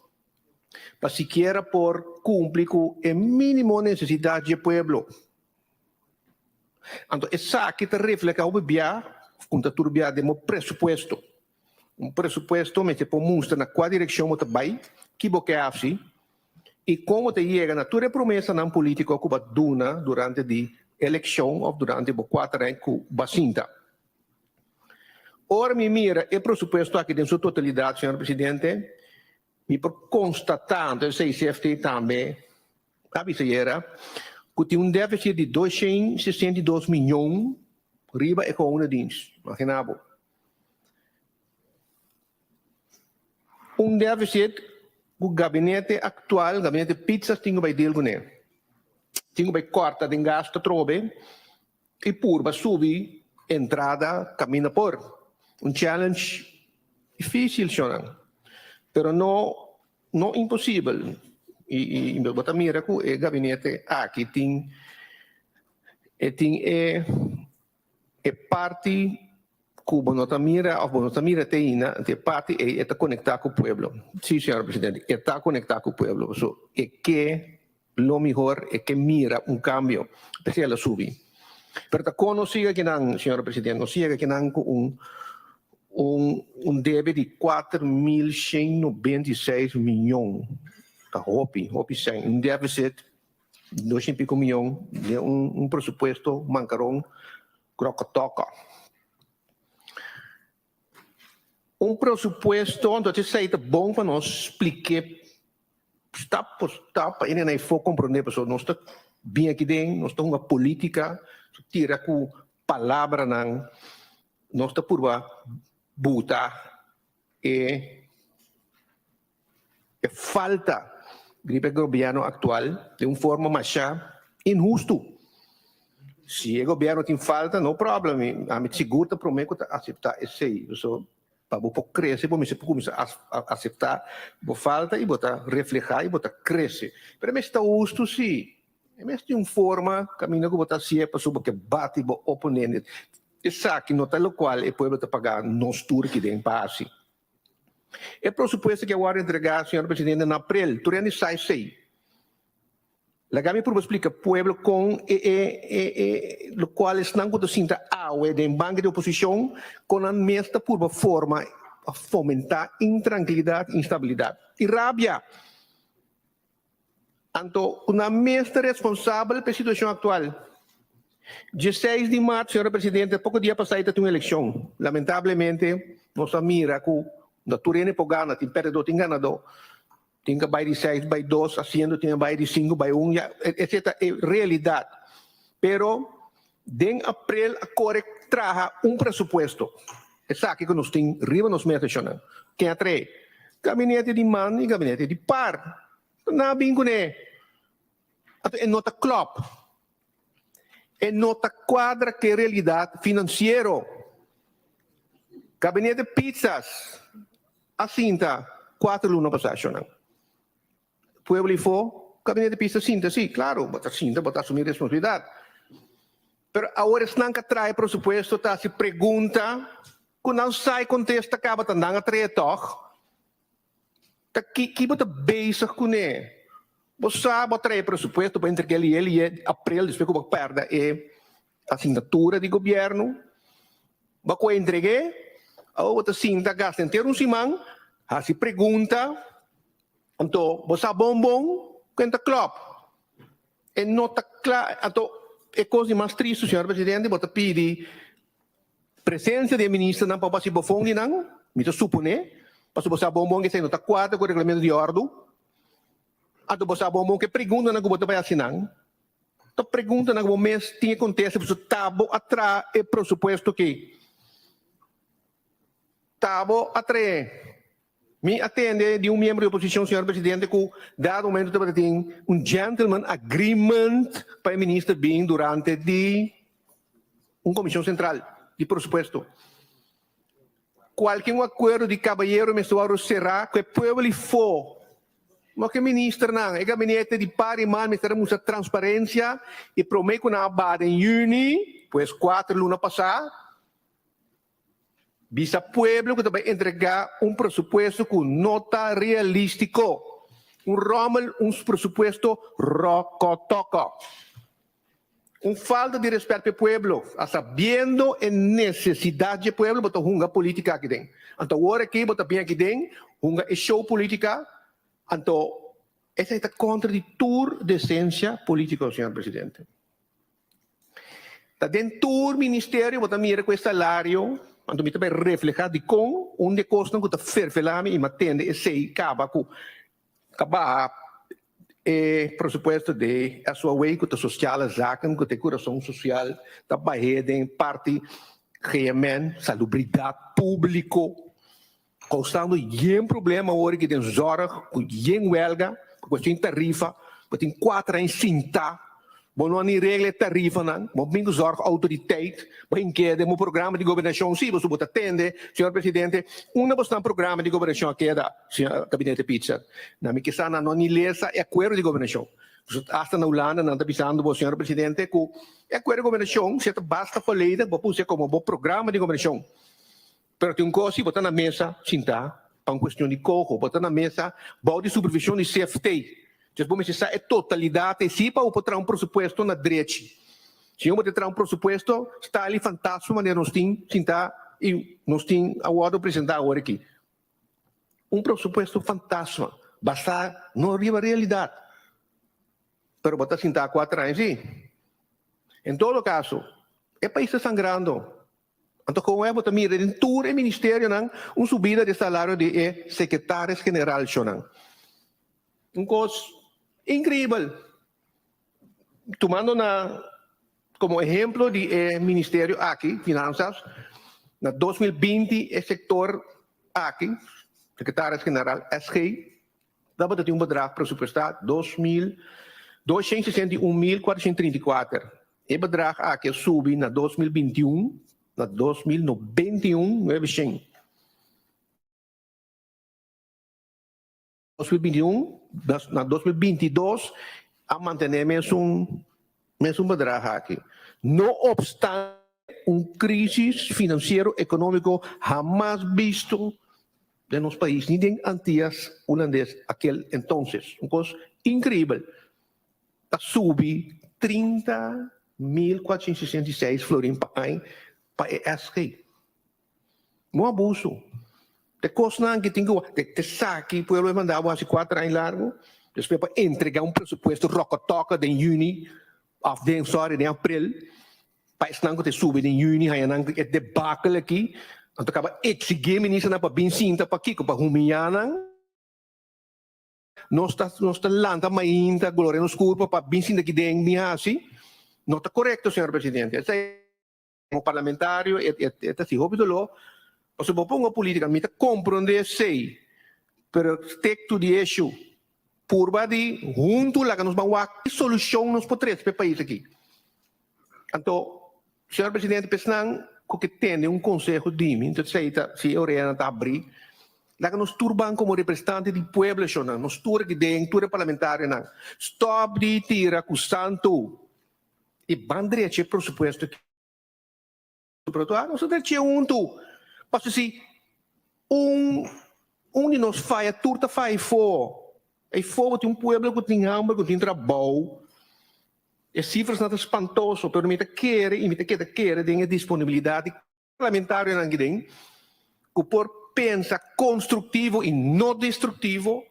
para sequer por cumprir com a mínima necessidade do povo. Então, essa aqui está refletindo o BIA, com a turbia de pressuposto. Pressuposto, mas se mostra na qual direção você vai, que você faz, e como te chega na tua promessa na política que você duna durante a eleição ou durante 4 anos que você sinta. Ora, me mira, o pressuposto aqui em sua totalidade, senhor presidente, me por constatando, sei CFT também, era que tem déficit de 262 milhões riba e com uma dins. Imaginava. Déficit o gabinete atual, o gabinete pizza, tem que deal com ele. Tem que cortar de gasto trobe e por subir entrada caminha por. Challenge difícil, senhor. Pero não impossível. E eu mira que o gabinete aqui tem parte que o mira tem parte está conectada com o povo. Sim, senhor presidente, está conectado com o povo. É que o melhor é que mira cambio para ela subir. Pero não siga que não, senhor presidente, não siga que não com débito de 4.196 milhões. Hopi sem déficit de 2 e pico milhões, de pressuposto mancarão, croca-toca. Pressuposto, então, isso é bom para nós explicar, está para ele não for compreender, pessoal, nós estamos bem aqui dentro, nós estamos uma política, tira com palavra, nós estamos por botar e falta do governo atual de uma forma mais injusta. Se o governo tem falta, não problema. A minha segura prometo aceitar isso aí. Para você crescer, você começar a aceitar a falta e botar refletir e botar crescer. Mas está justo, sim. Mas de uma forma, caminho que botar se é para que bate o oponente. Isso aqui não está no qual o povo está pagando nos turcos que tem passe. É pressuposto que eu vou entregar, senhor presidente, em abril, durante 6. Lagami por explicar ao povo com o qual estão acontecendo a de banco de oposição com a mesma por forma a fomentar intranquilidade e instabilidade. E rabia. Então, uma mesma responsável pela situação atual. 16 de março, senhor presidente, pouco dia passado teve uma eleição. Lamentavelmente, nossa mira que da Turene Pogana, tem perdedor, tem ganador. Tem que vai de 6, vai 2, haciendo, tem vai de 5, vai 1, etc. É realidade. Pero, em abril, a Corre traga pressuposto. Essa aqui que nós temos, riba nos metas, quem é três? Gabinete de man e gabinete de par. Na bingo né? É nota club. É nota quadra que é realidade financeira. Gabinete de pizzas. Assim tá, 4 lunas passaram. Pueblo e for, gabinete de pizzas cinta, sim, claro, bota cinta, bota assumir responsabilidade. Pero agora se não traz presupuesto, tá se pergunta, quando não sai contexto, acaba tandang a tretor. Que bota basic com ele. Você bota aí presupuesto para entregar ele em abril, depois que perda é assinatura do governo. Bako entregue, ou bota cinta gasta inteiro simão, se pergunta, então você bombom, quanta club. É nota clara, então é coisa mais triste, senhor presidente, bota pedir presença do ministro não para se bofonde não, me supone. Passo você bombom que tem nota 4 com o regulamento de ordem. Ato você bombom que pergunta na que vai assinar. Então pergunta na que mês tinha acontece você tabo atrás é pressuposto que tabo atrás me atende de membro de oposição, senhor presidente, que dado momento tem gentleman agreement para o ministro vir durante de comissão central de pressuposto. Qualquer acordo de caballeiro mensual será que o povo for. Mas que ministro não, o gabinete de par e mal, ministro muita transparência e promete que na base em junho, pois 4 lunas passar, visa pueblo que vai entregar presupuesto com nota realístico, rommel, presupuesto rocotoco. Falta de respeito ao pueblo, sabendo a necessidade do pueblo, botar uma política aqui dentro. Então, agora aqui, botar bem aqui dentro, uma show política. Então, essa é a contraditor de essência política, senhor presidente. Está dentro do ministério, botar mira com esse salário, então, me também refletir de com onde custa que está fervelame e matende esse acaba com presupuesto de a sua lei que social zaken que tem coração social da barreira em parte realmente salubridade público causando um problema hoje que tem zorg com huelga com tem tarifa que tem 4 em cinta bom não nem regra tarifa não bom bem zorg autoriteit bem que de um programa de governação sim você pode atender senhor presidente bastante programa de governação que é da senhor gabinete pizza na minha questão não nem lesa é acordo de governação hasta na Holanda não está pensando senhor presidente que é acordo de governação se basta falida vou pôr como bom programa de governação pero tem coisa botar na mesa cinta para uma questão de coco botar na mesa bom de supervisão de CFT. Depois, essa é totalidade, se para botar presupuesto na direita. Se eu botar presupuesto, está ali fantástico, mas nós temos, e nós temos agora apresentar agora aqui. Presupuesto fantástico, basta não arriba a realidade. Pero botar 4 anos, sim. Em todo caso, é país sangrando. Então, como é, botar mira, em todo o ministério, uma subida de salário de secretários-gerais, coisa incrível. Tomando como exemplo de Ministério aqui, Finanças, na 2020, o setor aqui, secretário-geral SG, dava ter bedrag presupuestado 261.434. E bedrag aqui subi na 2021, na 2091, 900. 2021, na 2022, a manter mesmo bedrag aqui. Não obstante crise financeiro econômico jamais visto em nosso país, nem em Antillas holandês, aquele entonces. Uma coisa incrível. Subi 30.466 florins para ESG. Um abuso. De coisa que tem que saque, o povo mandava há 4 anos largo, depois para entregar presupuesto rocotoca de junho, de abril, para não ter subido em junho, aí não é debacle aqui, então acaba exigir ministro para bem cinta para aqui, para humilhar, nós está lanta mainda, glória nos curva para bem cinta que tem assim, não está correto, senhor presidente. Como parlamentário, é assim, óbvio, Os uma política me compreender sei, pero take to the issue. Por badi junto lá que nos vamos a solução nos potrês para o país aqui. Então, senhor presidente, pensando que tem conselho de mim, então se eu está abrir, lá que nos turban como representante do povo, nos turban que tem, turban parlamentar, stop de tira com santo e bandre é pressuposto que nós temos tu, mas se de nós faz turta faz for, e for tem povo que tem hambre, que tem trabalho. As cifras não são espantosas, mas me quer tem a disponibilidade parlamentar em Anguidem, que por pensa construtivo e não destrutivo,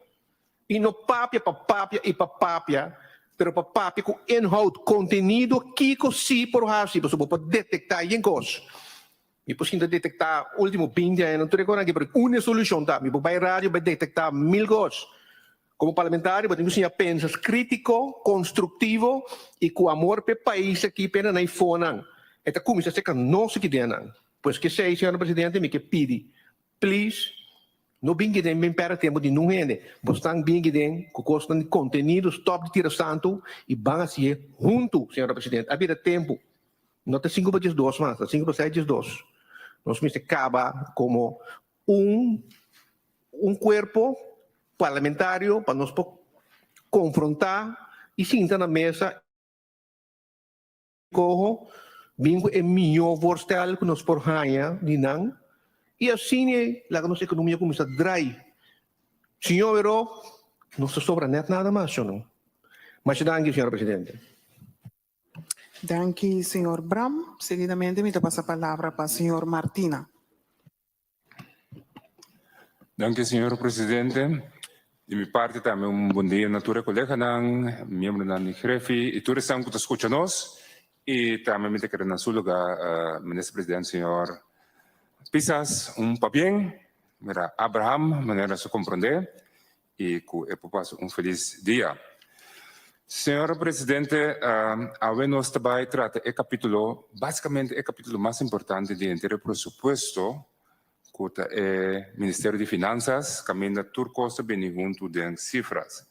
e não papia para papia e para papia, mas para papia com inhoud, conteúdo, que se por assim, você pode detectar em coisas. E por isso detectar o último 20 anos, não estou aqui, uma solução, tá? Me vai rádio, vai detectar 1000 coisas. Como parlamentar, eu tenho que pensar crítico, construtivo e com amor para o país aqui, para não iPhone. Esta comissão seca não se quer. Pois que sei, senhor presidente, me que pede, please, não vingue de bem para tempo de não rende. Você está vingue de custo de conteúdo, stop de tira santo e vão a ser junto, senhor presidente. A vida tempo, não tem 5 para 2, mas 5 para 7 2. Nós me acaba como corpo parlamentário para nós confrontar e sentar na mesa corro bingo é melhor voorstel que nós por ganhar de não e assim é lá que nossa economia começa a drai senhor Vero não se sobra net nada mais não mas danke senhor presidente. Danke, senhor Bram. Seguidamente me passa a palavra para o senhor Martina. Danke, senhor presidente. De minha parte também bom dia na tua colega, membro da Grefi, e todos estão que escutam nós, e também me quero na sua lugar, ministro presidente, senhor Pisas, bem, mira Abraham, maneira de compreender, e que eu passo feliz dia. Senhor presidente, a nós também trata basicamente o capítulo mais importante do inteiro pressuposto, que é o Ministério de Finanças, caminha turcosa bem junto de cifras.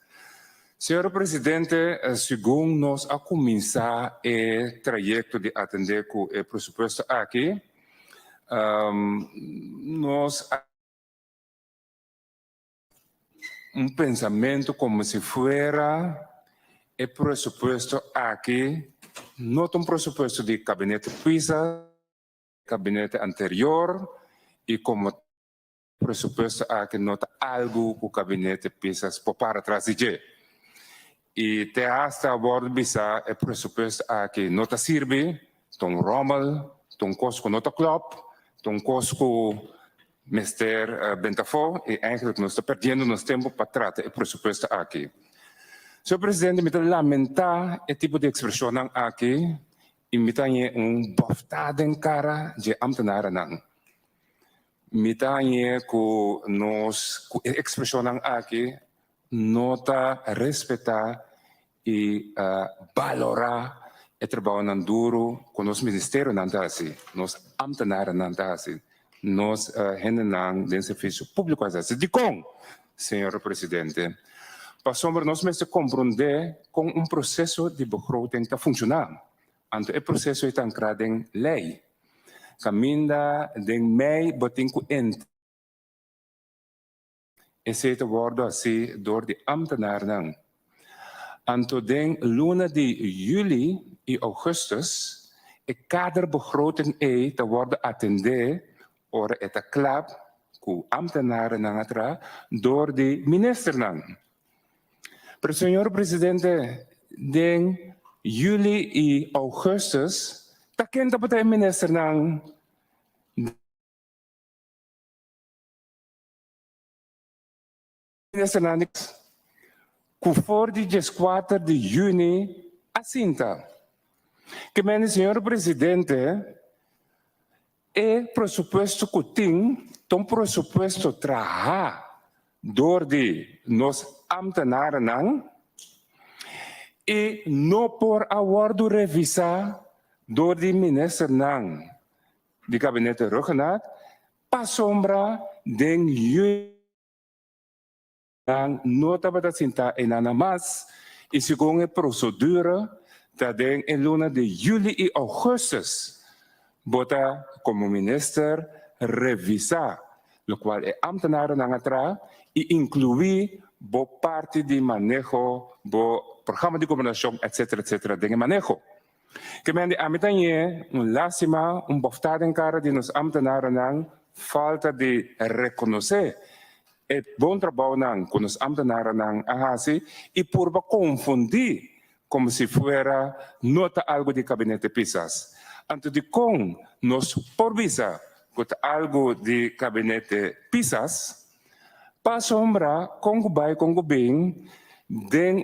Senhor presidente, segundo nós a começar o trajeto de atender com o pressuposto aqui, nós pensamento como se fuera o pressuposto aqui, não um pressuposto de gabinete PISA, gabinete anterior, e como pressuposto aqui nota algo que o gabinete PISA para trás de. E te hasta a bordo bisa o pressuposto aqui nota sirve, tom Rommel, tom Cosco nota Club, tom Cosco Mester Bentafo, e eigenlijk nós estamos perdendo nosso tempo para tratar o pressuposto aqui. Senhor presidente, me lamenta o tipo de expressão aqui, e me tem boftada em cara de ambtenaar não. Me tem que nós, a expressão aqui, nota respeitar e valorar o trabalho duro que o nosso ministério não está assim, nós ambtenaar não está assim, nós rendem de serviço público assim. De com, senhor presidente, para nós mesmos compreender com processo de begroting que funciona. Então, o processo está ancrado em lei. Caminha de mei botin ku ent. Esse te worden assim door de ambtenaren. Anto den luna de juli e augustus, e kaderbegroting te worden attendé or et klap ku ambtenaren atra door de minister nang. Pero senhor presidente, den juli e augustus, taken dapat tayo minister ng minister ng for de 4 de juni asinta. Que men senhor presidente, e pressuposto kuting, tom pressuposto traha door de nos ambtenaren nang, e no por awardo revisa door de minister nang, de kabinet Ruggenaat, pa sombra den ang nota bata sinta enana mas isigong e procedure ta den en luna de juli e augustus bota como minister revisa lo cual e ambtenaren ang atra e incluir bo parte de manejo bo programa de governação etc de manejo que men de amitanye lástima boftada en cara de nos ambtenaren ang falta de reconocer het bom trabalho nang com os ambtenaren nang ahasi e por confundir como se fuera nota algo de gabinete Pisas. Antes de con nos porvisa com algo de gabinete Pisas, pa sombra Congo bem den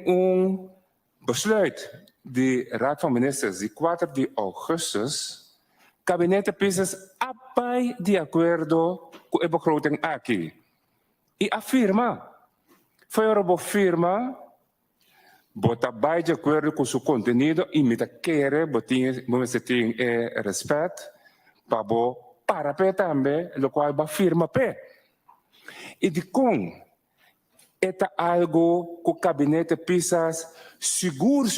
besluit de Raad van Ministers de 4 de augustus, gabinete Pisas apai de acordo com a begroting aqui. E afirma, foi a firma, bota bem de acordo com seu conteúdo e me quer, você tem respeito, para pé também, o qual a firma pé. E de com, é algo que o gabinete Pisas seguro,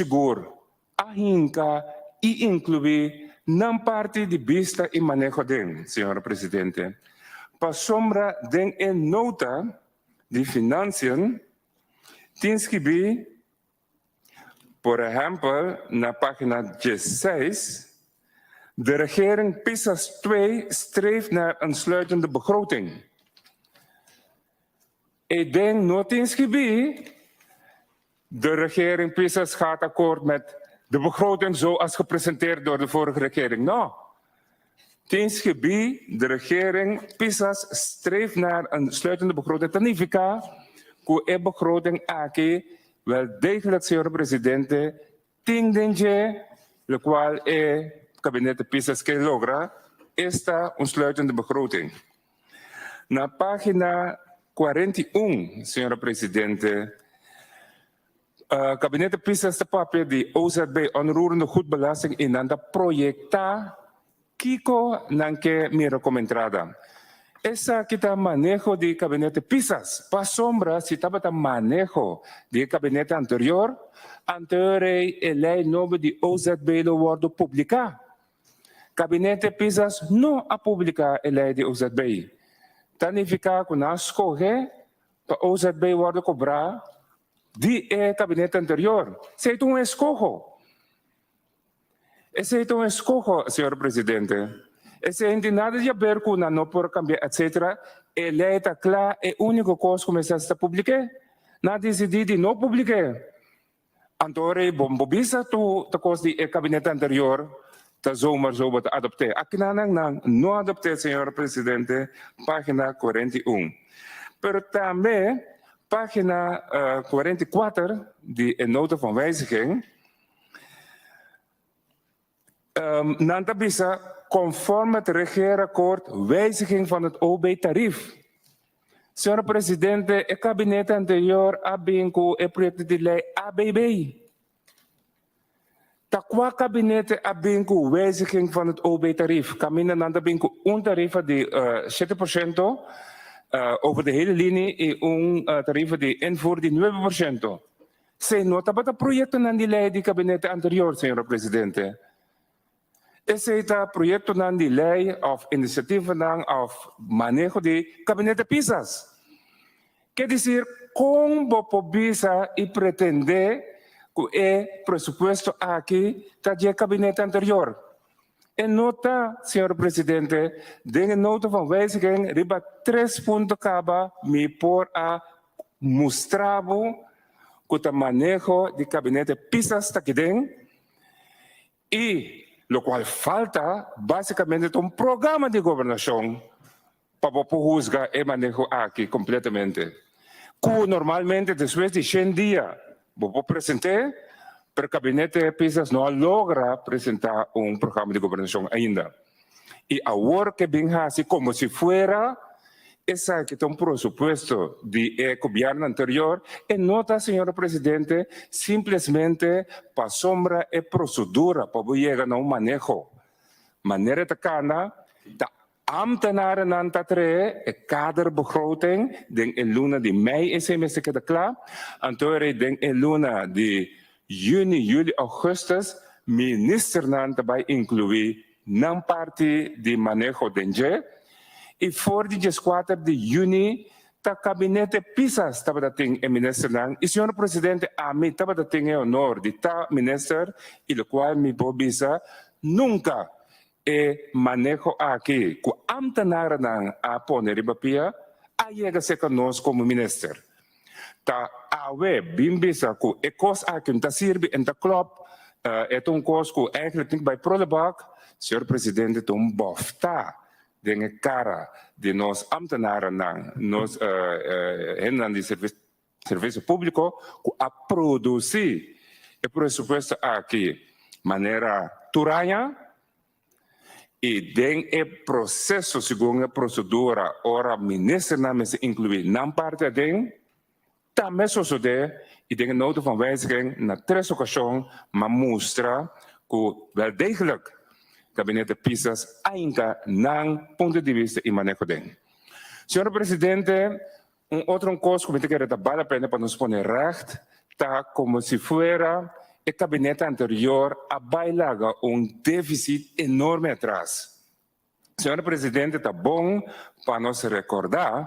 arranca e incluir na parte de vista e manejo dele, senhora presidente. Para sombra den en nota de financiën, tens que be, por exemplo, na página 16, de regering Pisas 2 streeft naar een sluitende begroting. En den notens que be, de regering Pisas gaat akkoord met de begroting zoals gepresenteerd door de vorige regering. Nou. Tijdens gebied, de regering Pisas streeft naar een sluitende begroting. Tanifica, de begroting AKI, wel degelijk, senhor presidente, tindenge, de qual het kabinet Pisas que logra, esta een sluitende begroting. Na pagina 41, senhor presidente, kabinet Pisas de papier die OZB onroerende goedbelasting in aan de projecta Kiko nanke mi recomendada. Esa kita manejo de gabinete Pisas. Pa sombra si tabata manejo de gabinete anterior a lei nome de OZB lo worden publicar. Gabinete Pisas não a publicar a lei de OZB. Tanifica com a escolha para OZB worden cobrar de gabinete anterior. Se é um escolho. Esse é um escolho, senhor presidente. Esse não tem nada a ver com não por cambiar, etc. A lei está clara, é a única coisa que começa a publicar. Nada decidido de não publicar. Antore, bombobisa tu coisa de gabinete anterior, tá zomaar zo wat adopteren. Aqui não adoptei, senhor presidente, página 41. Pero também, página 44 de nota van wijziging, Nanta bisa conforme het regeerakkoord wijziging van het OB-tarief. Senhor presidente, het kabinet anterior abinco e project de lei ABB. Takwa kabinet abinco wijziging van het OB-tarief. Kamina nanda binco tarief de 7% over de hele linie en tarief de invoer de 9%. Se nota para proyecto nan di lei di kabinet anterior, senhor presidente. Esse é o projeto de lei of iniciativa of manejo de gabinete Pisas. Quer dizer, como pobisa e pretender que o presupuesto aqui está de gabinete anterior. E nota, senhor presidente, de nota van wijziging, riba 3 puntos acaba me por a mostrar que o manejo de gabinete Pisas está aqui dentro. E lo cual falta básicamente un programa de gobernación para juzgar el manejo aquí completamente. Que normalmente después de 100 días, voy presentar, pero el gabinete Pisas no logra presentar un programa de gobernación ainda. Y ahora que venga así como si fuera esa que un presupuesto de gobierno anterior, en nota, señor presidente, simplesmente para sombra e procedura para llegar a un manejo. Manera tacana, da ambtenaren aan tatre, een kaderbegroting, denk in luna die mei is hij met de klaar. Antori denk in luna die juni, juli, augustus, minister nan daarbij inclui nan party die manejo denje. En voor die jesquater die juni, ta kabinete pisas taba dat ding en minister nan. Is jonge presidente ami taba dat ding honor, die ta minister, il qual mi bobisa, nunca manejo aqui, ku ambtenaren nan a poner ribapia, a llega seca nos como minister. Ta awe bimbisa ku ekos akin ta sirbi en ta klop, etong kos ku eigenlijk niet bij prullenbak, senhor presidente tum bofta, dengan cara de nos ambtenaren nan, nos hen di serviço público, ku a produzir e presupuesto aqui, maneira turanya, e den e processo segundo a procedura ora minister namen se incluir nam parte den também so de e den nota van wijziging na 3 ocasiões maar mostra que wel degelijk kabinet Pisas ainda não ponto de vista e manejo den. Senhor presidente, outro coisa que me quer dar vale a pena para nos poner recht, tá como se fuera el gabinete anterior a bailaga déficit enorme atrás. Senhor presidente, está bom para nos recordar,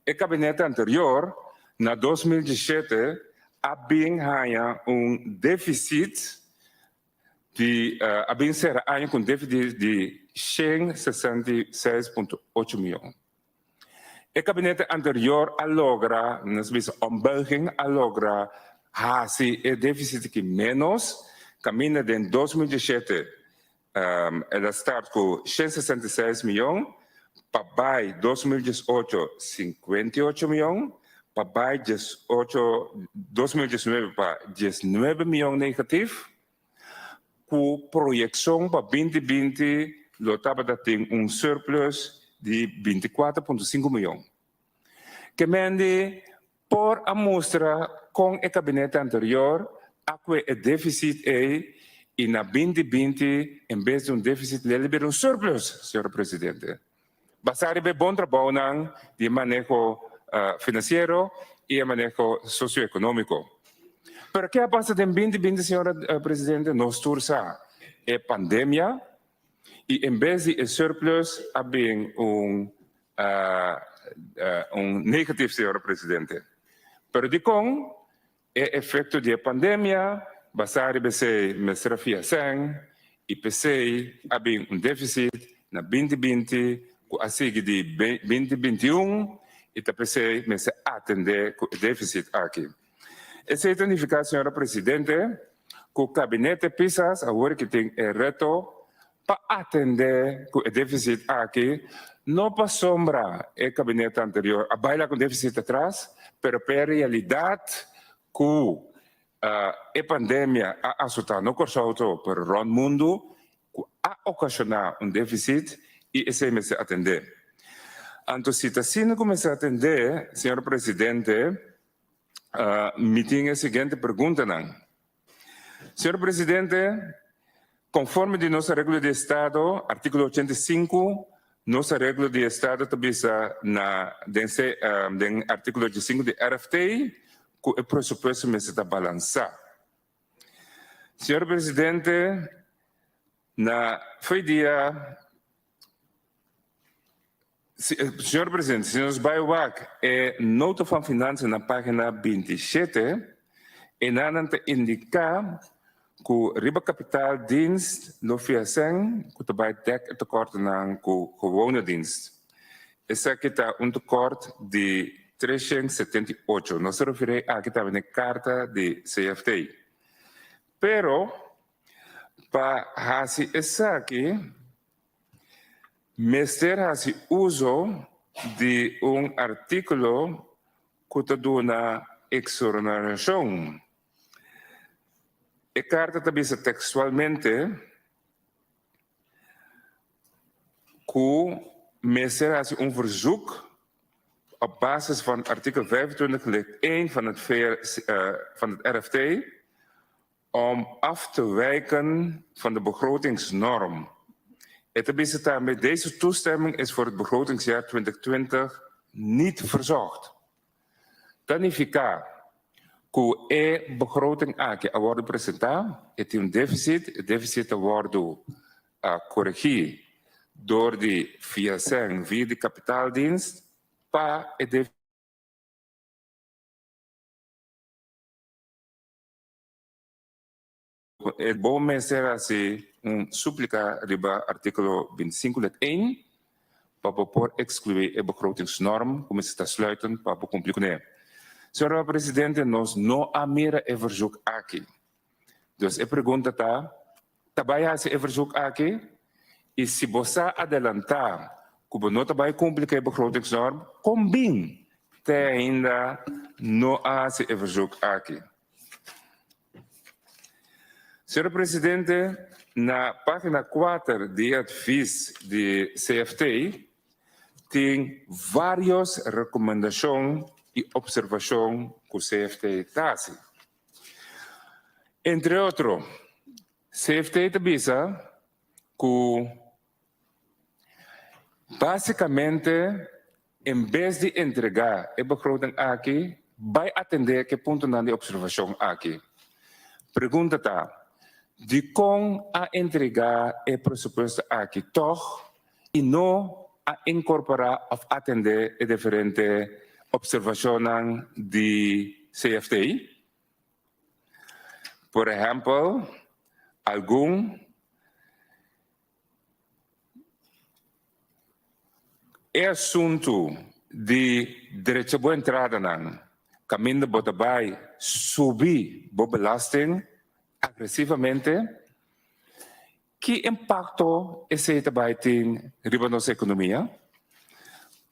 el gabinete anterior, na 2017, havia déficit de, havia com déficit de 166,8 milhões. El gabinete anterior logra, nas vezes, ombuiging, logra Hasi el déficit que menos camina de 2017 el start con 166 millones, para 2018 58 millones, para 2019 para 19 millones negativo, con proyección para 2020 lo estaba dando surplus de 24,5 millones. Que mende por a mostra com o gabinete anterior, aqui o déficit e na 2020, em vez de déficit, ele libera surplus, senhor presidente. Basari be bom trabalho de manejo financeiro e manejo socioeconômico. Pero que passa em 2020, senhor presidente? Nós tursa a pandemia e em vez de surplus, havia negativo, senhor presidente. Pero de com é efeito da pandemia, basari bese mesrafia sem, IPC havia déficit na 2020, a seguir de 2021, e também me se atender com o déficit aqui. Essa significa, senhora presidente, que o gabinete Pisas agora que tem reto para atender com o déficit aqui, não para sombra o gabinete anterior, a baila com déficit atrás, pero para a realidade que a pandemia ha asustado no corso por o mundo, que ha ocasionado déficit e esse me se atender. Então, se assim começa a atender, senhor presidente, me tem a seguinte pergunta. Senhor presidente, conforme de nossa regra de Estado, artigo 85, nossa regra de Estado também está na artigo 85 de RFT, que o pressuposto me está balançar. Senhor presidente, foi dia. Senhor presidente, se nós vamos nota van finanças na página 27, e nada indica que o riba capital dienst não fiasem, que também tem tekort na gewone dienst. Essa aqui está tekort de 378. Nós se refere a que está na carta de CFT. Pero, para fazer essa aqui, Mister hace uso de artículo que te da una exoneración. La carta te dice textualmente que Mister hace verzoek op basis van artikel 25.1 van het RFT om af te wijken van de begrotingsnorm. Het is met deze toestemming is voor het begrotingsjaar 2020 niet verzorgd. Tanifica, que begroting aqui wordt presentado, het een deficit wordt corrigeerd door de via de kapitaaldienst, pa het deficit. Het Bom-Ministério súplica riba artículo 25.1 para por excluir a begrotingsnorm, como se está sluiten, para cumprir. Senhor Presidente, nós não há mera e verzoek aqui. Dus a pergunta está, trabalha esse verzoek aqui, e se você adelantar, como não trabalha cumprir a begrotingsnorm, combine, até ainda não há esse verzoek aqui. Senhor Presidente, na página 4 de advies de CFT, tem várias recomendações e observações que o CFT faz. Entre outros, CFT avisa que, basicamente, em vez de entregar a begroting aqui, vai atender que ponto na de observação aqui. Pergunta está, de como a entregar o pressuposto aqui toch e não a incorporar ou atender a diferentes observações de CFT. Por exemplo, algum assunto de direito de entrada não, caminho de vai subir a belasting agressivamente, que impacto esse trabalho tem na nossa economia?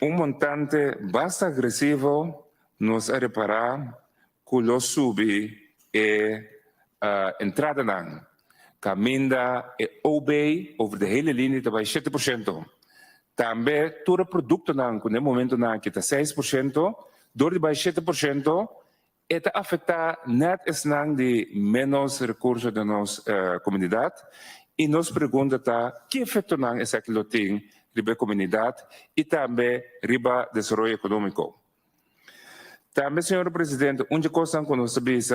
Montante bastante agressivo nos reparar que o subir a entrada não, caminho e OB over de hele linha trabalho 7%. Também todo produto não, que no momento não que está 6%, door de 7%, это afeta net es nang de menos recursos de nossa comunidade e nos pergunta que efeito nang es aquilo tem riba comunidade e também riba desenvolvimento econômico. Também, senhor presidente, uma coisa que nós sabemos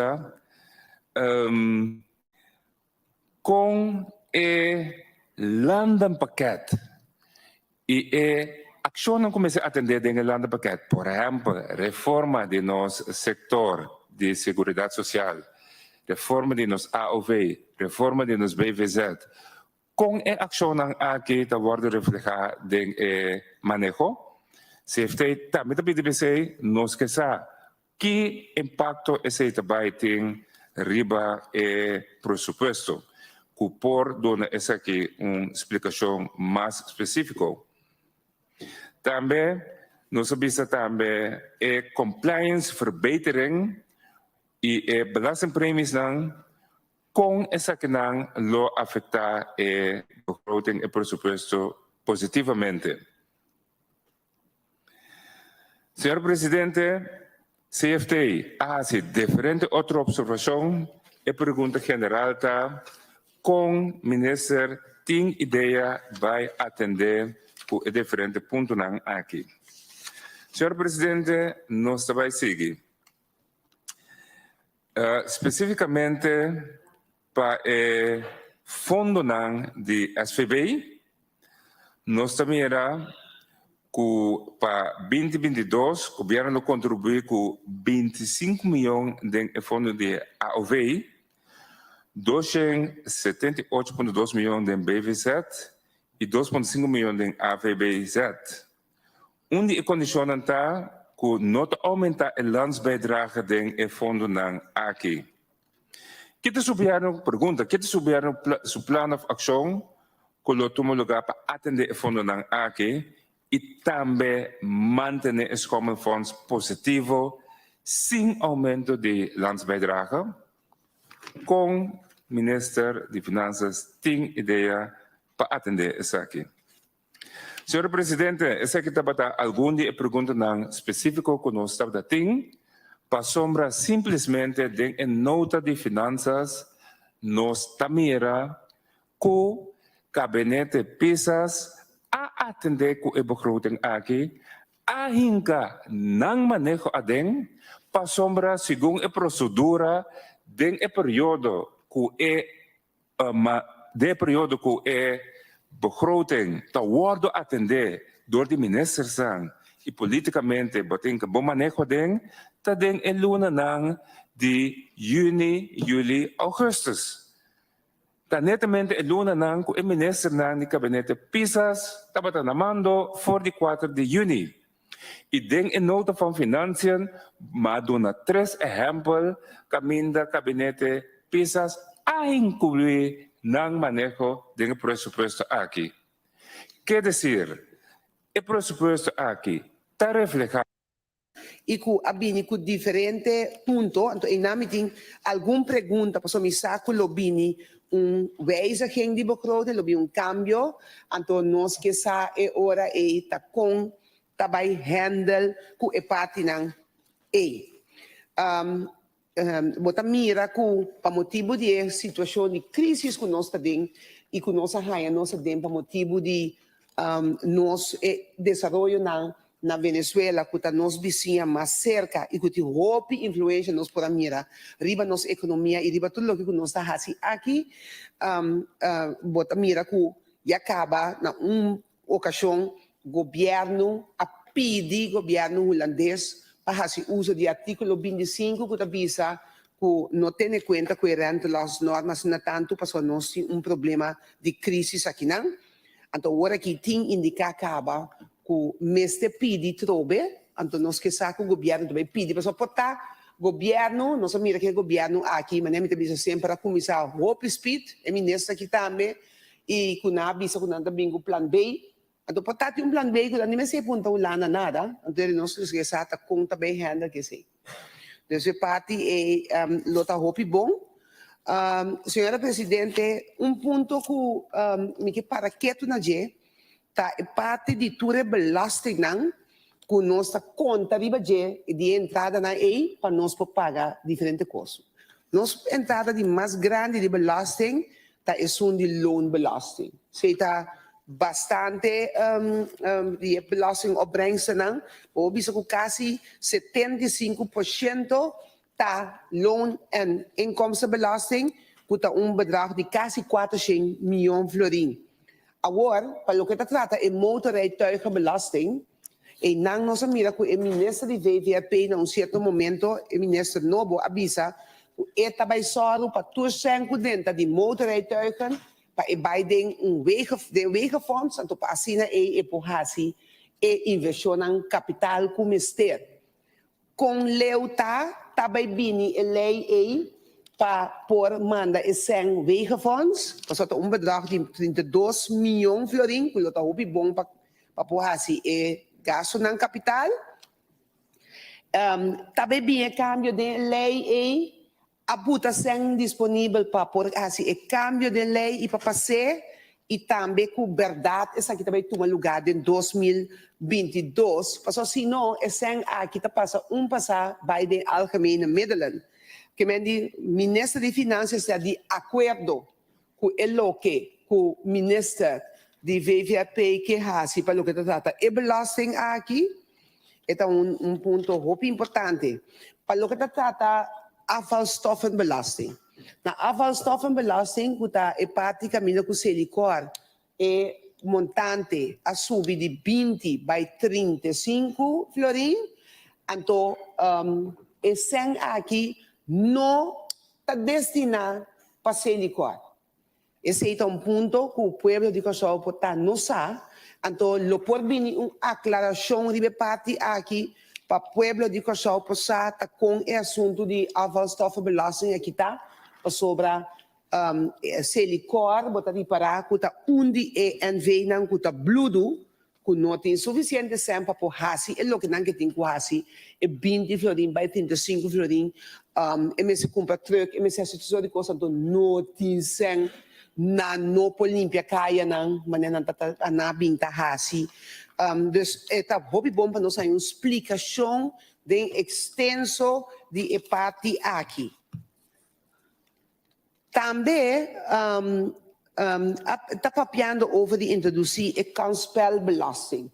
com o landenpakket e ação não começa a atender dentro do landenpakket, por exemplo, reforma de nosso setor de seguridade social, reforma de nosso AOV, reforma de nosso BVZ, com a ação aqui está sendo reflejada em manejo, CFT também PDBC nos que sabe que impacto esse trabalho tem riba e pressuposto, que por dar essa aqui uma explicação mais específica. Também, nós sabemos também compliance verbetering e belastingpremies com essa que não lo afeta o begroting e pressuposto positivamente. Senhor Presidente, CFT hace diferente outra observação e pergunta general está com o ministro tem ideia vai atender o diferente ponto aqui. Senhor Presidente, nós vamos seguir. Especificamente para o fundo de SVB, nós também era que para 2022 o governo contribuiu com 25 milhões de fundo de AOV, 278,2 milhões de BVZ e 2,5 milhões de AVBZ. Onde a condição está que não aumenta a landsbijdrage do fundo aqui. Que é o governo pergunta, que é o governo seu plano de ação que o toma lugar para atender o fundo aqui e também manter os common funds positivo sem aumento de landsbijdrage? Com o ministro de Finanças tem ideia para atender isso aqui. Senhor Presidente, essa aqui está alguma pergunta específica que nós estamos tendo, para sombra simplesmente em nota de finanças, nós tamira que gabinete pisas a atender com a begroting aqui, ainda não manejo adem, para sombra segundo a procedura den e período que de período que é begroting tá worden atender door de ministers e politicamente botem que bom manejo den tá den em luna nang de juni, juli, augustus. Tá netamente em luna nang que o minister nang de gabinete pisas tá namando voor de 4 de juni. E den in nota van financiën, maar doen 3 exemplos caminda gabinete pisas a incluir nang manejo del presupuesto aqui. Quer dizer, o presupuesto aqui está reflejado. E com abini com diferente ponto, então em nome tem alguma pergunta para me saco lobini wijziging die begroting, lobby cambio, então nós que sa é hora e tá com tabay handle com e parte nang bota mira com para motivo de situação de crise que nós tem e que nós raia nós tem para motivo de nós desenvolvimento na Venezuela, que nós vizinha mais cerca e que tem roupa influência nós por mira riba nossa economia e riba tudo o que nós está fazendo aqui, bota mira que já acaba na ocasião governo a pedir governo holandês para fazer uso de artículo 25 que avisa que não tem em conta coerente as normas na tanto para nós ter problema de crise aqui não. Então agora que tem indicar acaba que mestre pede trobe, então nós que sabe que o governo também pede para portar governo, nós mira que o governo aqui, mas nem me avisa sempre para começar o speed, é ministro aqui também e que na avisa que não também o plano B. Então, portar plano B, que não se aponta lá nada, então nós que sabe que conta bem handle que sei. Então, parte é lota roupa bom. Senhora Presidente, ponto que me para quieto na je, tá é parte de toda belasting nang que nossa conta riba je de entrada na EI para nós pagar diferentes custos. Nossa entrada de mais grande de belasting tá é de loan belasting. Se tá bastante de belastingopbrengsten nang, o bisa ko quasi 75% ta loon en inkomstenbelasting, kuta bedrag de quasi 400 miljoen florin. Agora, para o que se trata é motorrijtuigenbelasting, e nang nossa mira que o ministro de VVP, em certo momento, o ministro Nobo avisa que é também só para 2% de motorrijtuigen, para Biden wegenfonds, então para assim é porrasi e investir em capital como este. Com leuta também bini lei para por manda esse wegenfonds, para bedrag de 32 miljoen florin, que está muito bom para porrasi e gasto em capital. Também bem cambio de lei a votação disponível para por assim o cambio de lei e para passar e também com verdade essa aqui também toma lugar em 2022 porque se não essa aqui tá passa passar vai de algemene middelen que o ministro de finanças está de acordo com o que o ministro de VVP que faz para o que trata e belasting aqui é ponto muito importante para o que trata afvalstoffenbelasting. Na afvalstoffenbelasting, é praticamente que o Selicor é montante a subir de 20 para 35 florin. Então, esse aqui não está destinado para Selicor. Esse é ponto que o povo de Kosovo não sabe. Então, lo por vir uma aclaração de parte aqui para o povo de Kosovo possa estar com o assunto de afvalstoffenbelasting aqui tá sobre Selicor, botar de parar que tá onde ENV não que tá bludo, que não tem suficiente tempo para fazer, é o que não tem que fazer, é 20 florin, vai 35 florin, se compra truck, se assistir de coisa do não tem sem na no por limpia caia não, mas não tá na binta fazer. Dus está muito bom para nós ter uma explicação de extenso de parte aqui. Também está papiando over de introduzir a kansspelbelasting.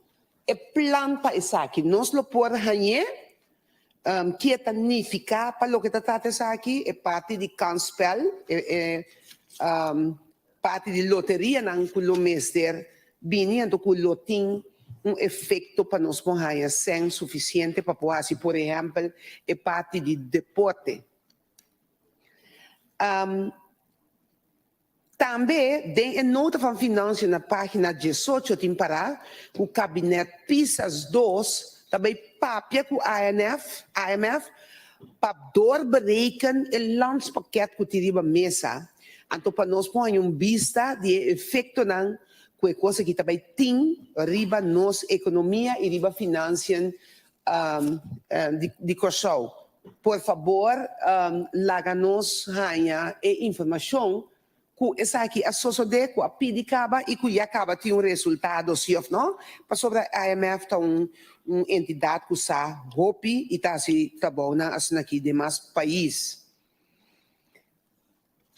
E plan para isso aqui, nós lo por ganhar, que é tanificar para o que está tratando aqui, é parte de kansspel, parte de loteria, não que o mestre vindo com o lotim, efeito para nós ganhar sem suficiente para poder, assim, por exemplo, é parte de deporte. Também, tem a nota van Finanças na página 18, tem para o Gabinete PISAS 2, também papia com o IMF, para doorberekenen o landspakket que tiriba mesa. Então, para nós pôr vista de efeito não, que coisa que também tem riba nossa economia e riba finanças de corso. Por favor, laga-nos ganha e informação que essa aqui associada com a PIDICABA e que já acaba de resultado, sim ou não? Para sobre a IMF, está entidade que está hopi e está assim, tá bom, assim aqui demais países.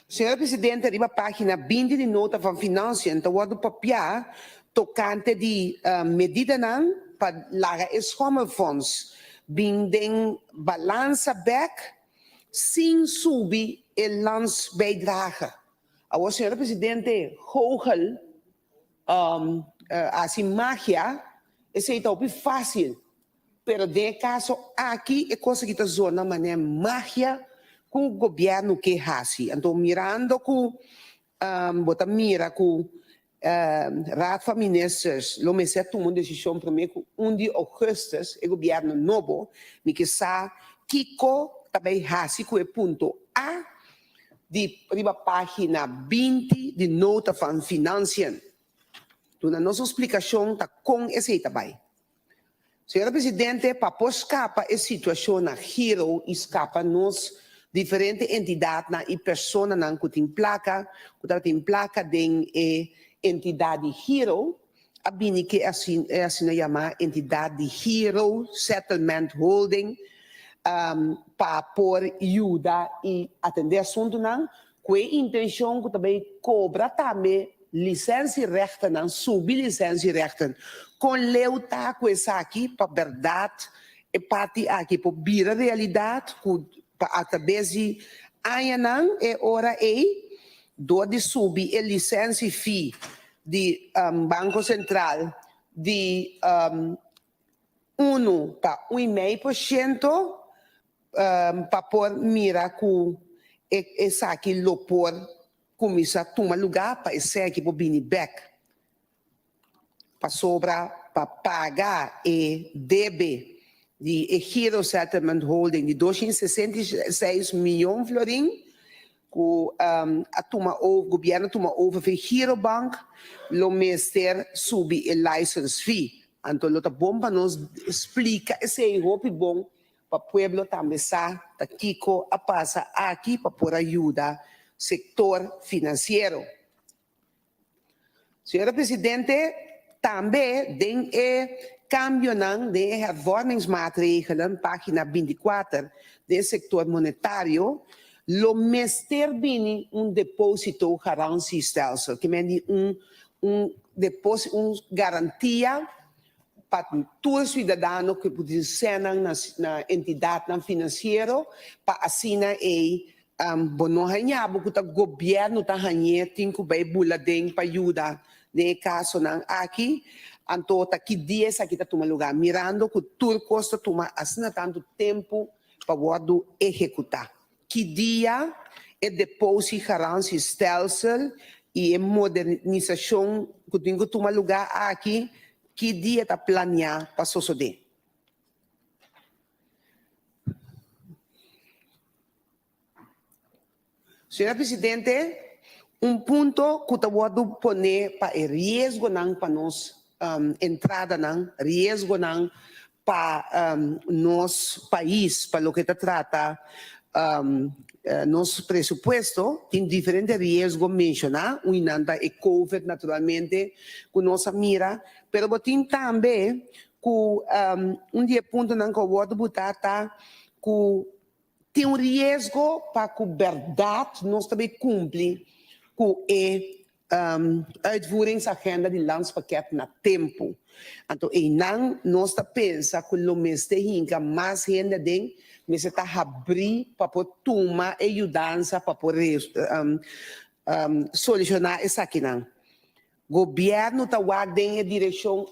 Senhor Presidente, arriba a página 20 de nota van Finanças, então o papel tocante de medida não para laga escomelfonds, binden balança back, sem subir o landsbijdrage. Agora, senhor Presidente, Hogel, assim, magia, esse é muito fácil. Mas, no caso, aqui é coisa que está zona, mas é magia com o governo que faz. Então, mirando com, bota mira com Raad van Ministers, lo me se tomou uma decisão primeiro que 1 de agosto, o governo novo, me que sa, Kiko, também faz com o ponto A, de a página 20 de nota van Finanças. Então, a nossa explicação está com esse também. Senhor Presidente, para escapar a situação na Hero, escapa nos diferentes entidades e pessoas que têm placa de entidade Hero, a bini que assim chama entidade Hero Settlement Holding, para por ajuda e atender assunto não, com a intenção que também cobra também licença rechten não, subir licença rechten, com leuta com essa aqui para verdade e parte aqui para vir a realidade, para através de aí não é hora do de subir a licença fee de Banco Central de 1 para 1,5%, para por mira com essa aqui lo por começar a tomar lugar para esse aqui para vir back para sobra para pagar e deve de Hero Settlement Holding de 266 milhões de florins que o governo toma over para Hero Bank, lo mestre subir a license fee. Então, lo tá bom para nos explicar esse é bom para o povo também sabe que a passa aqui para por ajuda setor financeiro. Senhor Presidente, também tem cambio de hervormingsmaatregelen, página 24, do setor monetário, lo mestre bini depósito garantiestelsel, que é depósito, garantia para todo cidadão que pode ser na entidade financeira, para assinar não ganhar, porque o governo está ganhando, tem que vai buladem para ajudar. No caso, aqui, então, que dias aqui está tomando lugar, mirando que tudo custa tomar assim tanto tempo para o executar. Que dia é depósito garantiestelsel e a modernização que tem que tomar lugar aqui, que dia está planeado para suceder. Senhor Presidente, ponto que eu vou poner para o risco para nós entrada risco para nosso país, para o que se trata nosso presupuesto, tem diferentes riscos mencionar, inanda é COVID naturalmente, com nossa mira, mas tem também que dia ponto que eu vou botar que tem risco para que a verdade nós também cumpre com uitvoeringsagenda di landspakket na tempo. Então, nang nós tá pensa que o mês de hinca mais renda ding, mas está abrir para poder tomar ajudança para poder solucionar essa aqui não. Governo tá guardando a direção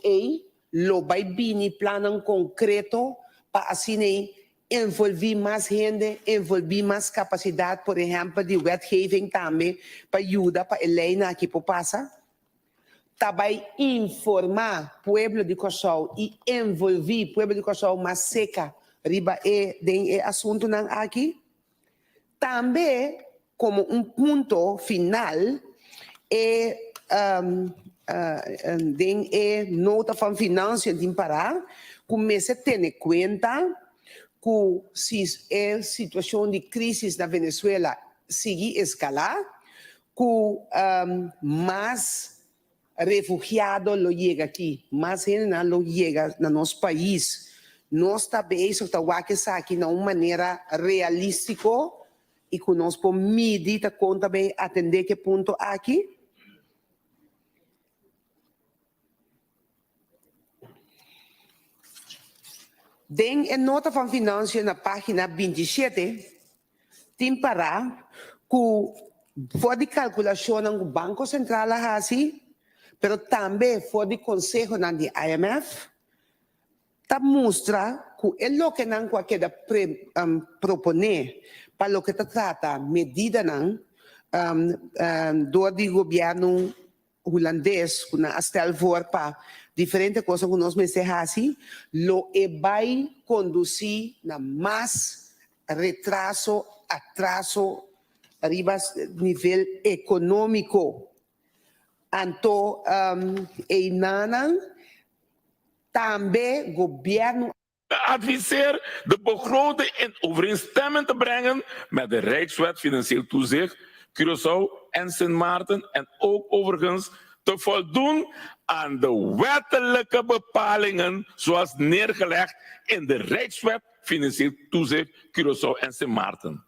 lo vai bini plano concreto para assim envolver mais gente, envolver mais capacidade, por exemplo, de wetgeving também, para ajudar para Helena aqui para passar. Também informar o povo de Cossol e envolver o povo de Cossol mais seca, riba de assunto não aqui. Também, como ponto final, nota van financiën die parar, começa a ter em conta que se a situação de crise na Venezuela seguir escalar, que mais refugiados lo chega aqui, mais gente lo chega no nosso país. Nós também estamos aqui de uma maneira realística e que nós podemos medir conta bem atender que ponto aqui. Den en nota van financiën na página 27, tem para que for de calculação do Banco Central assim, pero também for de Conselho do IMF, tá mostra que é o que não quer proponer para o que trata medida não do governo holandês que na estel voor para diferentes coisas que nós mesmos assim, lo vai conduzir a mais retraso, atraso, arriba nível econômico. Então, também governo adviseer de begroting in overeenstemming te brengen met de Rijkswet Financieel Toezicht, Curaçao en Sint Maarten en ook overigens te voldoen aan de wettelijke bepalingen zoals neergelegd in de Rijkswet Financieel Toezicht, Curaçao en Sint Maarten.